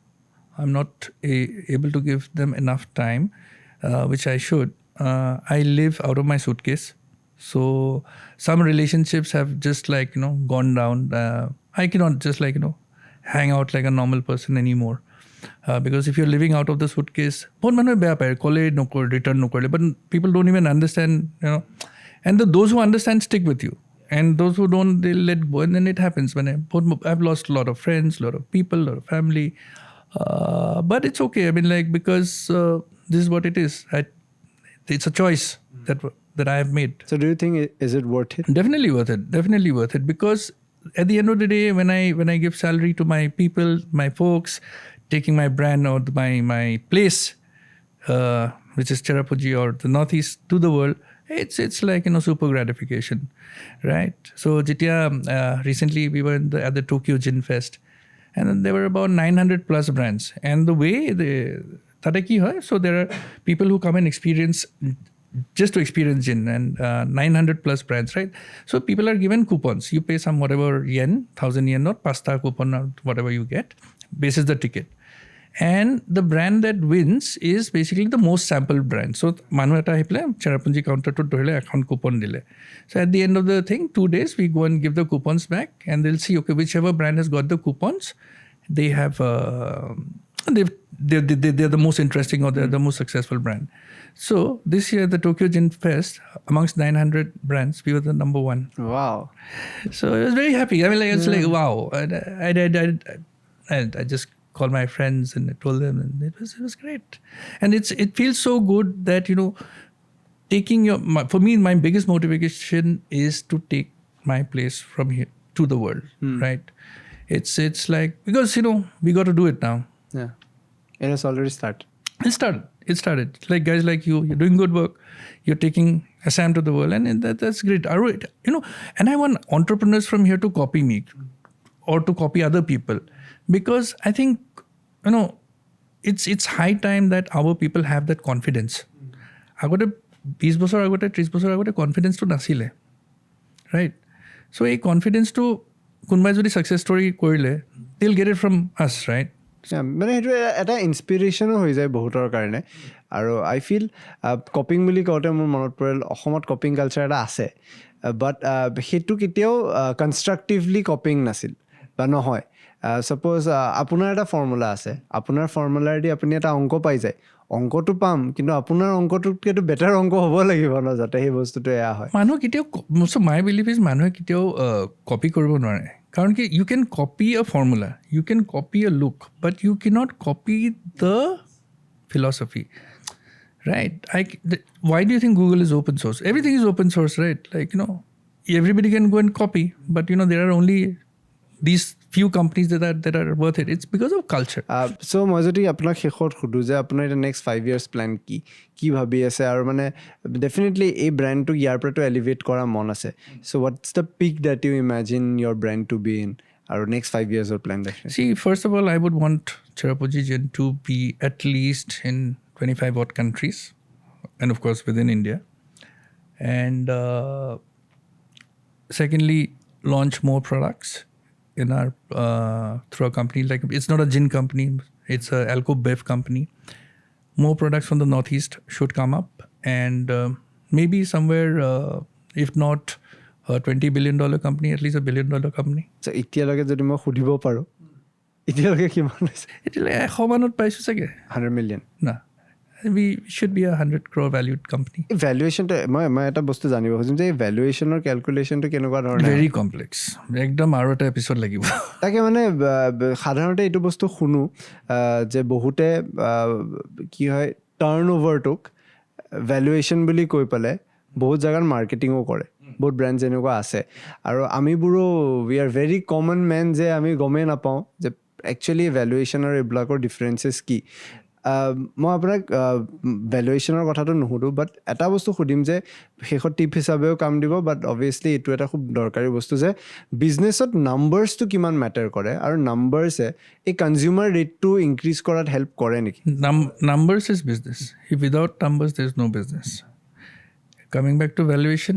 I'm not able to give them enough time, which I should. I live out of my suitcase. So some relationships have just gone down. I cannot just hang out like a normal person anymore. Because if you're living out of the suitcase, return no but people don't even understand, and those who understand stick with you. And those who don't, they let go. And then it happens when I've lost a lot of friends, a lot of people, a lot of family. But it's okay. I mean, because this is what it is. It's a choice that that I have made. So do you think is it worth it? Definitely worth it. Definitely worth it, because at the end of the day, when I give salary to my people, my folks, taking my brand or my place, which is Cherrapunji or the Northeast, to the world, it's like, super gratification, right? So Jitya, recently we were at the Tokyo Gin Fest, and then there were about 900 plus brands. And the way so there are people who come and experience just to experience gin, and 900 plus brands, right? So people are given coupons. You pay some whatever yen, 1,000 yen, not pasta coupon or whatever you get, basis the ticket. And the brand that wins is basically the most sampled brand. So manu eta ahipile Cherrapunji counter to dhorle ekhon coupon dile. So at the end of the thing, 2 days we go and give the coupons back, and they'll see, okay, whichever brand has got the coupons, they have they're the most interesting or they're the most successful brand. So this year the Tokyo Gin Fest, amongst 900 brands, we were the number one. Wow. So I was very happy. I mean, it's like wow. I just called my friends and I told them, and it was great. And it feels so good that taking for me, my biggest motivation is to take my place from here to the world, right? It's like, because we got to do it now. Yeah, it has already started. It started. Like guys like you're doing good work. You're taking Assam to the world, and that's great. And I want entrepreneurs from here to copy me, or to copy other people, because I think it's high time that our people have that confidence. Agote 20 বছৰ আগতে 30 বছৰ আগতে confidence to নাছিলে, right? So a confidence to কোনোবাই যদি success story কৰিলে, they'll get it from us, right? মানে সেইটো এটা ইনস্পিৰেশ্যনো হৈ যায় বহুতৰ কাৰণে। আৰু আই ফিল কপিং বুলি কওঁতে মোৰ মনত পৰিল, অসমত কপিং কালচাৰ এটা আছে, বাট সেইটো কেতিয়াও কনষ্ট্ৰাক্টিভলি কপিং নাছিল বা নহয়। ছাপ'জ আপোনাৰ এটা ফৰ্মুলা আছে, আপোনাৰ ফৰ্মুলাৰেদি আপুনি এটা অংক পাই যায়, অংকটো পাম, কিন্তু আপোনাৰ অংকটোতকৈতো বেটাৰ অংক হ'ব লাগিব ন, যাতে সেই বস্তুটো এয়া হয়। মানুহ কেতিয়াও, মাই বিলিভ ইজ মানুহে কেতিয়াও কপি কৰিব নোৱাৰে, কাৰণ কি you can copy a formula, you can copy a look, but you cannot copy the philosophy, right? Why do you think Google is open source? Everything is open source, right? Like, everybody can go and copy, but there are only these few companies that are worth it. It's because of culture. So মই যদি আপোনাক শেষত সুধো যে আপোনাৰ এটা next 5 years plane কি ভাবি আছে, আৰু মানে ডেফিনেটলি এই ব্ৰেণ্ডটো ইয়াৰ পৰাটো এলিভেট কৰা মন আছে। So what's the peak that you imagine your brand to be in? Our next 5 years or plan that? See, first of all, I would want Cherrapunji Gin to be at least in 25 odd countries, and of course within India. And secondly, launch more products in our through a company. Like, it's not a gin company, it's a alco bev company. More products from the Northeast should come up, and maybe somewhere, if not a $20 billion company, at least $1 billion company. So এতিয়ালৈকে যদি মই সুধিব পাৰোঁ, এতিয়ালৈকে কিমান হৈছে? এতিয়ালৈকে 100 মানত পাইছোঁ চাগে। 100 million? না, we should be a 100 crore valued company. ভ্যালুৱেশ্যনটো মই এটা বস্তু জানিব খুজিম যে এই ভ্যালুৱেশ্যনৰ কেলকুলেশ্যনটো কেনেকুৱা ধৰণৰ? ভেৰি কমপ্লেক্স, একদম আৰু এটা এপিছড লাগিব। তাকে মানে সাধাৰণতে এইটো বস্তু শুনো যে বহুতে কি হয়, টাৰ্ণ অভাৰটোক ভ্যালুৱেশ্যন বুলি কৈ পেলাই বহুত জেগাত মাৰ্কেটিঙো কৰে, বহুত ব্ৰেণ্ড এনেকুৱা আছে। আৰু আমিবোৰো we are very common men যে আমি গমেই নাপাওঁ যে একচুৱেলি ভ্যালুৱেশ্যনৰ এইবিলাকৰ ডিফাৰেঞ্চেছ কি। মই আপোনাক ভ্যালুৱেশ্যনৰ কথাটো নুসুধোঁ, বাট এটা বস্তু সুধিম যে শেষত টিপ হিচাপেও কাম দিব, বাট অভিয়াছলি এইটো এটা খুব দৰকাৰী বস্তু যে বিজনেছত নাম্বাৰ্ছটো কিমান মেটাৰ কৰে, আৰু নাম্বাৰ্ছে এই কনজিউমাৰ ৰেটটো ইনক্ৰিজ কৰাত হেল্প কৰে নেকি? Numbers is business. If without numbers, there's no business. Coming back to valuation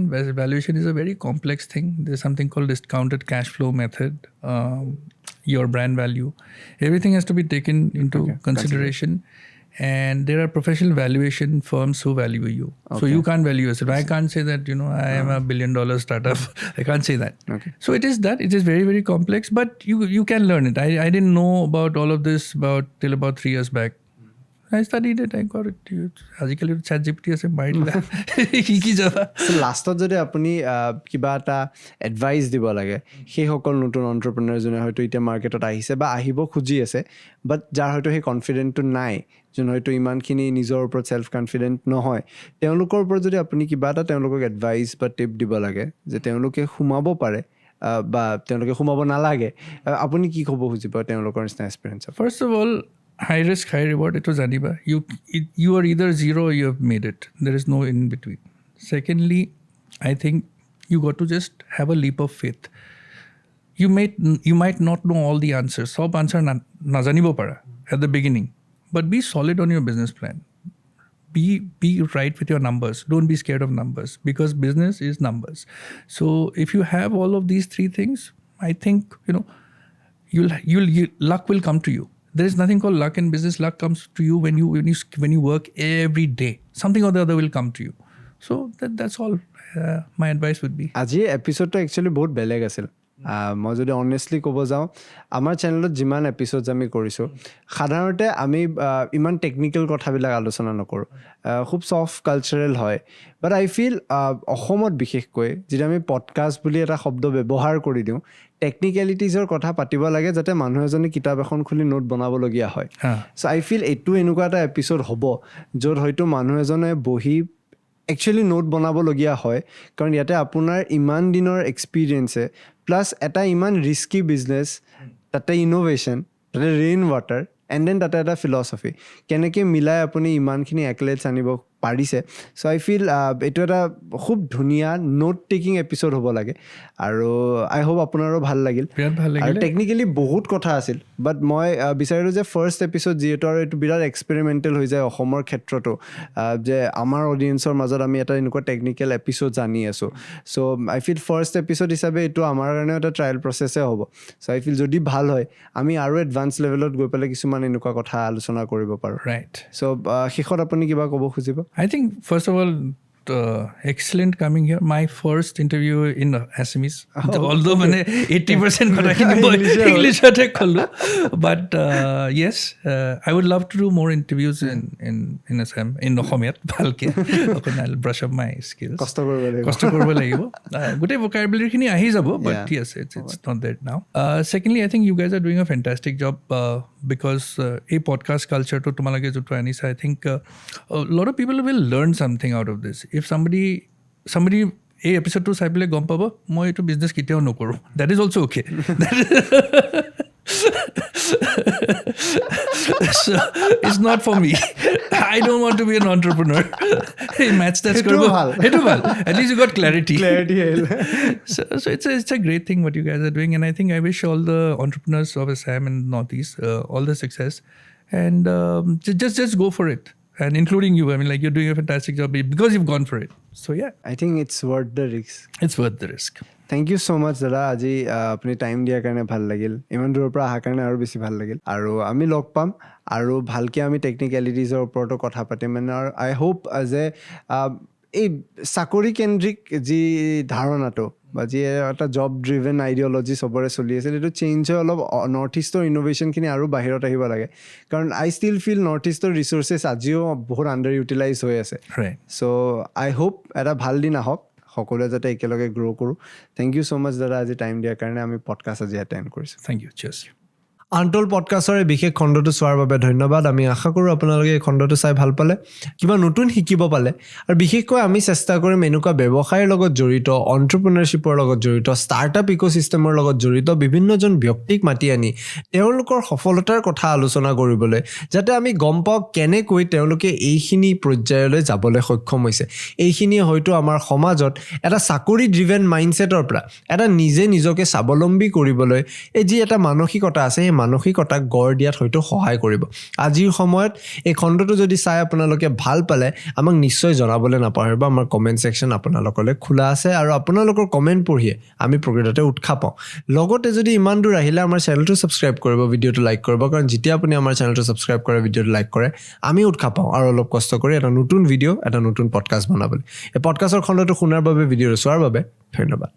is a very complex thing. There's something called discounted cash flow method, your brand value. Everything has to be taken into consideration. And there are professional valuation firms who value you. Okay. So you can't value yourself. I can't say that, I am a $1 billion startup. I can't say that. Okay. So it is that. It is very, very complex, but you can learn it. I didn't know about all of this till about 3 years back. I studied it, I got it. আজিকালি ChatGPT আছে, মাৰিলে শিকি যাবা। লাষ্টত যদি আপুনি কিবা এটা এডভাইচ দিব লাগে সেইসকল নতুন এণ্টাৰপ্ৰেনাৰ যোনে হয়তো এতিয়া মাৰ্কেটত আহিছে বা আহিব খুজি আছে, বাট যাৰ হয়তো সেই কনফিডেণ্টটো নাই যোন হয়তো ইমানখিনি নিজৰ ওপৰত ছেল্ফ কনফিডেণ্ট নহয় তেওঁলোকৰ ওপৰত যদি আপুনি কিবা এটা তেওঁলোকক এডভাইচ বা টিপ দিব লাগে যে তেওঁলোকে সোমাব পাৰে বা তেওঁলোকে সোমাব নালাগে আপুনি কি ক'ব খুজিব তেওঁলোকৰ নিচিনা experience First of all, high risk, high reward, ito janiba. You are either zero or you have made it. There is no in between. Secondly, I think you got to just have a leap of faith. You might not know all the answers. Sob answer na janibo para at the beginning. But be solid on your business plan. Be right with your numbers. Don't be scared of numbers because business is numbers. So if you have all of these three things, I think, luck will come to you. There is nothing called luck in business. Luck comes to you when you work every day. Something or the other will come to you. So that's all my advice would be. আজি এপিসোডটো actually বহুত বেলেগ আছিল মই যদি honestly ক'ব যাওঁ আমাৰ চেনেলত যিমান এপিসোডছ আমি কৰিছোঁ সাধাৰণতে আমি ইমান টেকনিকেল কথাবিলাক আলোচনা নকৰোঁ খুব ছফ্ট কালচাৰেল হয় বাট আই ফিল অসমত বিশেষকৈ যদি আমি পডকাষ্ট বুলি এটা শব্দ ব্যৱহাৰ কৰি দিওঁ টেকনিকেলিটিজৰ কথা পাতিব লাগে যাতে মানুহ এজনে কিতাপ এখন খুলি নোট বনাবলগীয়া হয় চ' আই ফিল এইটো এনেকুৱা এটা এপিসোড হ'ব য'ত হয়তো মানুহ এজনে বহি একচুৱেলি নোট বনাবলগীয়া হয় কাৰণ ইয়াতে আপোনাৰ ইমান দিনৰ এক্সপিৰিয়েঞ্চে প্লাছ এটা ইমান ৰিস্কি বিজনেছ তাতে ইন'ভেশ্যন তাতে ৰেইন ৱাটাৰ এণ্ড দেন তাতে এটা ফিলচফি কেনেকৈ মিলাই আপুনি ইমানখিনি একলেটছ আনিব পাৰিছে চ' আই ফিল এইটো এটা খুব ধুনীয়া নোট টেকিং এপিসোড হ'ব লাগে আৰু আই হোপ আপোনাৰো ভাল লাগিল আৰু টেকনিকেলি বহুত কথা আছিল বাট মই বিচাৰিলোঁ যে ফাৰ্ষ্ট এপিসোড যিহেতু আৰু এইটো বিৰাট এক্সপেৰিমেণ্টেল হৈ যায় অসমৰ ক্ষেত্ৰতো যে আমাৰ অডিয়েঞ্চৰ মাজত আমি এটা এনেকুৱা টেকনিকেল এপিসোড জানি আছোঁ চ' আই ফিল ফাৰ্ষ্ট এপিসোড হিচাপে এইটো আমাৰ কাৰণেও এটা ট্ৰায়েল প্ৰচেছে হ'ব চ' আই ফিল যদি ভাল হয় আমি আৰু এডভান্স লেভেলত গৈ পেলাই কিছুমান এনেকুৱা কথা আলোচনা কৰিব পাৰোঁ ৰাইট চ' শেষত আপুনি কিবা ক'ব খুজিব I think, first of all, excellent coming here. My first interview in Assamese. Although okay. 80% English but yes, I would love to do more interviews in Assam, in Nohomiyat, Balke. I'll brush up my skills. Kosto korbo lagibo. Gote vocabulary khini ahi jabo, but yes, it's not that now. Secondly, I think you guys are doing a fantastic job because a podcast culture to tumalage jo anisa. I think a lot of people will learn something out of this. If somebody এই এপিসোডটো চাই পেলাই গম পাব মই এইটো business কেতিয়াও নকৰোঁ that is also' okay So it's not for me. I don't want to be an entrepreneur. Hey, match that's good. At least you got clarity. So it's a great thing what you guys are doing, and I think I wish all the entrepreneurs of Assam and Northeast all the success, and just go for it. And including you, I mean, like you're doing a fantastic job because you've gone for it. So yeah, I think it's worth the risk. It's worth the risk. Thank you so much দাদা আজি আপুনি time দিয়াৰ কাৰণে ভাল লাগিল ইমান দূৰৰ পৰা অহাৰ কাৰণে আৰু বেছি ভাল লাগিল আৰু আমি লগ পাম আৰু ভালকৈ আমি টেকনিকেলিটিজৰ ওপৰতো কথা পাতিম মানে আৰু আই হোপ যে এই চাকৰি কেন্দ্ৰিক যি ধাৰণাটো বা যি এটা জব ড্ৰিভেন আইডিঅ'লজি চবৰে চলি আছিল এইটো চেঞ্জ হৈ অলপ নৰ্থ ইষ্টৰ ইন'ভেশ্যনখিনি আৰু বাহিৰত আহিব লাগে কাৰণ আই ষ্টিল ফিল নৰ্থ ইষ্টৰ ৰিচোৰ্চেছ আজিও বহুত আণ্ডাৰ ইউটিলাইজ হৈ আছে চ' আই হোপ এটা ভাল দিন আহক সকলোৱে যাতে একেলগে গ্ৰ' কৰোঁ থেংক ইউ ছ' মাছ দাদা আজি টাইম দিয়াৰ কাৰণে আমি পডকাষ্ট আজি এটেণ্ড কৰিছোঁ থেংক ইউ চিয়াৰ্ছ আনটল্ড পডকাষ্টৰ এই বিশেষ খণ্ডটো চোৱাৰ বাবে ধন্যবাদ আমি আশা কৰোঁ আপোনালোকে এই খণ্ডটো চাই ভাল পালে কিবা নতুন শিকিব পালে আৰু বিশেষকৈ আমি চেষ্টা কৰিম এনেকুৱা ব্যৱসায়ৰ লগত জড়িত অন্টাৰপ্ৰিনাৰশ্বিপৰ লগত জড়িত ষ্টাৰ্টআপ ইক'ছিষ্টেমৰ লগত জড়িত বিভিন্নজন ব্যক্তিক মাতি আনি তেওঁলোকৰ সফলতাৰ কথা আলোচনা কৰিবলৈ যাতে আমি গম পাওঁ কেনেকৈ তেওঁলোকে এইখিনি পৰ্যায়লৈ যাবলৈ সক্ষম হৈছে এইখিনিয়ে হয়তো আমাৰ সমাজত এটা চাকৰি ড্ৰিভেন মাইণ্ডছেটৰ পৰা এটা নিজকে স্বাৱলম্বী কৰিবলৈ এই যি এটা মানসিকতা আছে মানসিকতাক গঢ় দিয়াত হয়তো সহায় কৰিব আজিৰ সময়ত এই খণ্ডটো যদি চাই আপোনালোকে ভাল পালে আমাক নিশ্চয় জনাবলৈ নাপাহৰিব আমাৰ কমেণ্ট ছেকশ্যন আপোনালোকলৈ খোলা আছে আৰু আপোনালোকৰ কমেণ্ট পঢ়িয়ে আমি প্ৰকৃততে উৎসাহ পাওঁ লগতে যদি ইমান দূৰ আহিলে আমাৰ চেনেলটো ছাবস্ক্ৰাইব কৰিব ভিডিঅ'টো লাইক কৰিব কাৰণ যেতিয়া আপুনি আমাৰ চেনেলটো ছাবস্ক্ৰাইব কৰে ভিডিঅ'টো লাইক কৰে আমি উৎসাহ পাওঁ আৰু অলপ কষ্ট কৰি এটা নতুন ভিডিঅ' এটা নতুন পডকাষ্ট বনাবলৈ এই পডকাষ্টৰ খণ্ডটো শুনাৰ বাবে ভিডিঅ'টো চোৱাৰ বাবে ধন্যবাদ